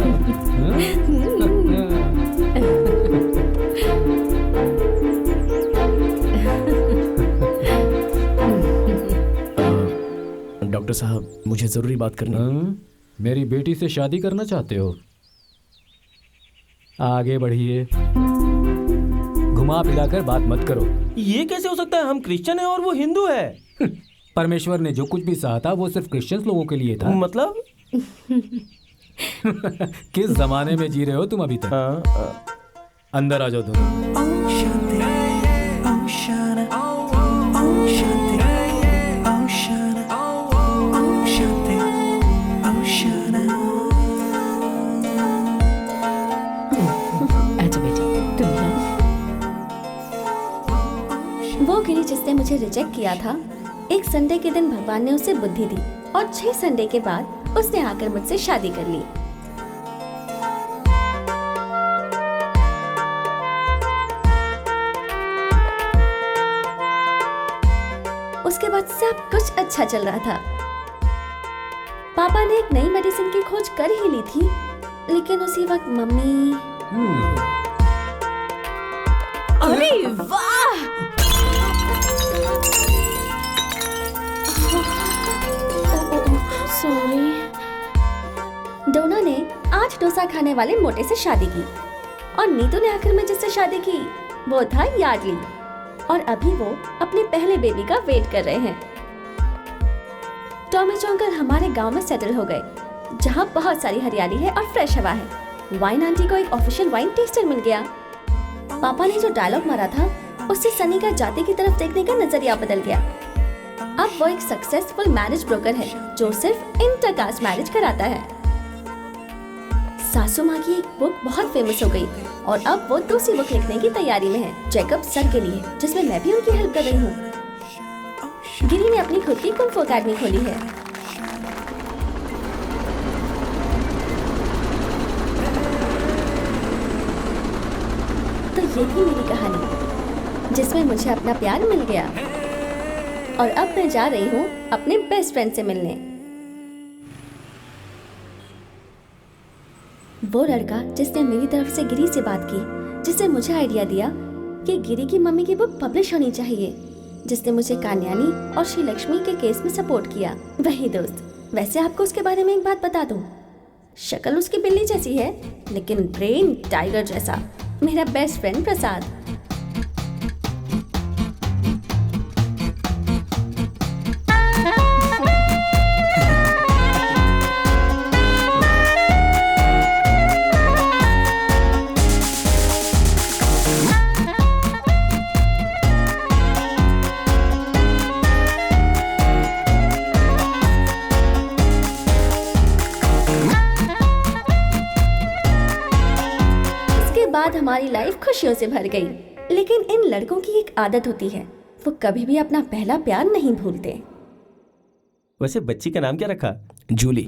डॉक्टर साहब, मुझे जरूरी बात करनी है। मेरी बेटी से शादी करना चाहते हो? आगे बढ़िए, घुमा फिराकर बात मत करो। ये कैसे हो सकता है? हम क्रिश्चियन हैं और वो हिंदू है। परमेश्वर ने जो कुछ भी सहा था वो सिर्फ क्रिश्चियन लोगों के लिए था। मतलब किस जमाने में जी रहे हो तुम अभी तक? अंदर आ जाओ दोनों। वो गिरी जिसने मुझे रिजेक्ट किया था, एक संडे के दिन भगवान ने उसे बुद्धि दी और 6 संडे के बाद उसने आकर मुझसे शादी कर ली। उसके बाद सब कुछ अच्छा चल रहा था। पापा ने एक नई मेडिसिन की खोज कर ही ली थी, लेकिन उसी वक्त मम्मी। अरे वाह! सॉरी। डोना ने 8 डोसा खाने वाले मोटे से शादी की और नीतू ने आखिर में जिससे शादी की वो था यार्डली, और अभी वो अपने पहले बेबी का वेट कर रहे हैं। टॉमी जो अंकल हमारे गांव में सेटल हो गए, जहां बहुत सारी हरियाली है और फ्रेश हवा है। वाइन आंटी को एक ऑफिशियल वाइन टेस्टर मिल गया। पापा ने जो डायलॉग मारा था उससे सनी का जाति की तरफ देखने का नजरिया बदल गया। अब वो एक सक्सेसफुल मैरिज ब्रोकर है जो सिर्फ इंटरकास्ट मैरिज कराता है। सासू माँ की एक बुक बहुत फेमस हो गई और अब वो दूसरी बुक लिखने की तैयारी में है, चेकअप सर के लिए, जिसमें मैं भी उनकी हेल्प कर रही हूँ। गिरी ने अपनी खुद की कुंग-फू अकेडमी खोली है। तो ये थी मेरी कहानी जिसमें मुझे अपना प्यार मिल गया और अब मैं जा रही हूँ अपने बेस्ट फ्रेंड से मिलने। वो लड़का जिसने मेरी तरफ से गिरी से बात की, जिसने मुझे आइडिया दिया कि गिरी की मम्मी की बुक पब्लिश होनी चाहिए, जिसने मुझे कान्यानी और श्री लक्ष्मी के केस में सपोर्ट किया, वही दोस्त। वैसे आपको उसके बारे में एक बात बता दूं, शक्ल उसकी बिल्ली जैसी है लेकिन ब्रेन टाइगर जैसा। मेरा बेस्ट फ्रेंड प्रसाद। हमारी लाइफ खुशियों से भर गई, लेकिन इन लड़कों की एक आदत होती है, वो कभी भी अपना पहला प्यार नहीं भूलते। वैसे बच्ची का नाम क्या रखा? जूली।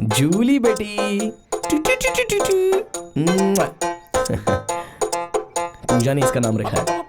जूली बेटी। पूजा ने इसका नाम रखा है।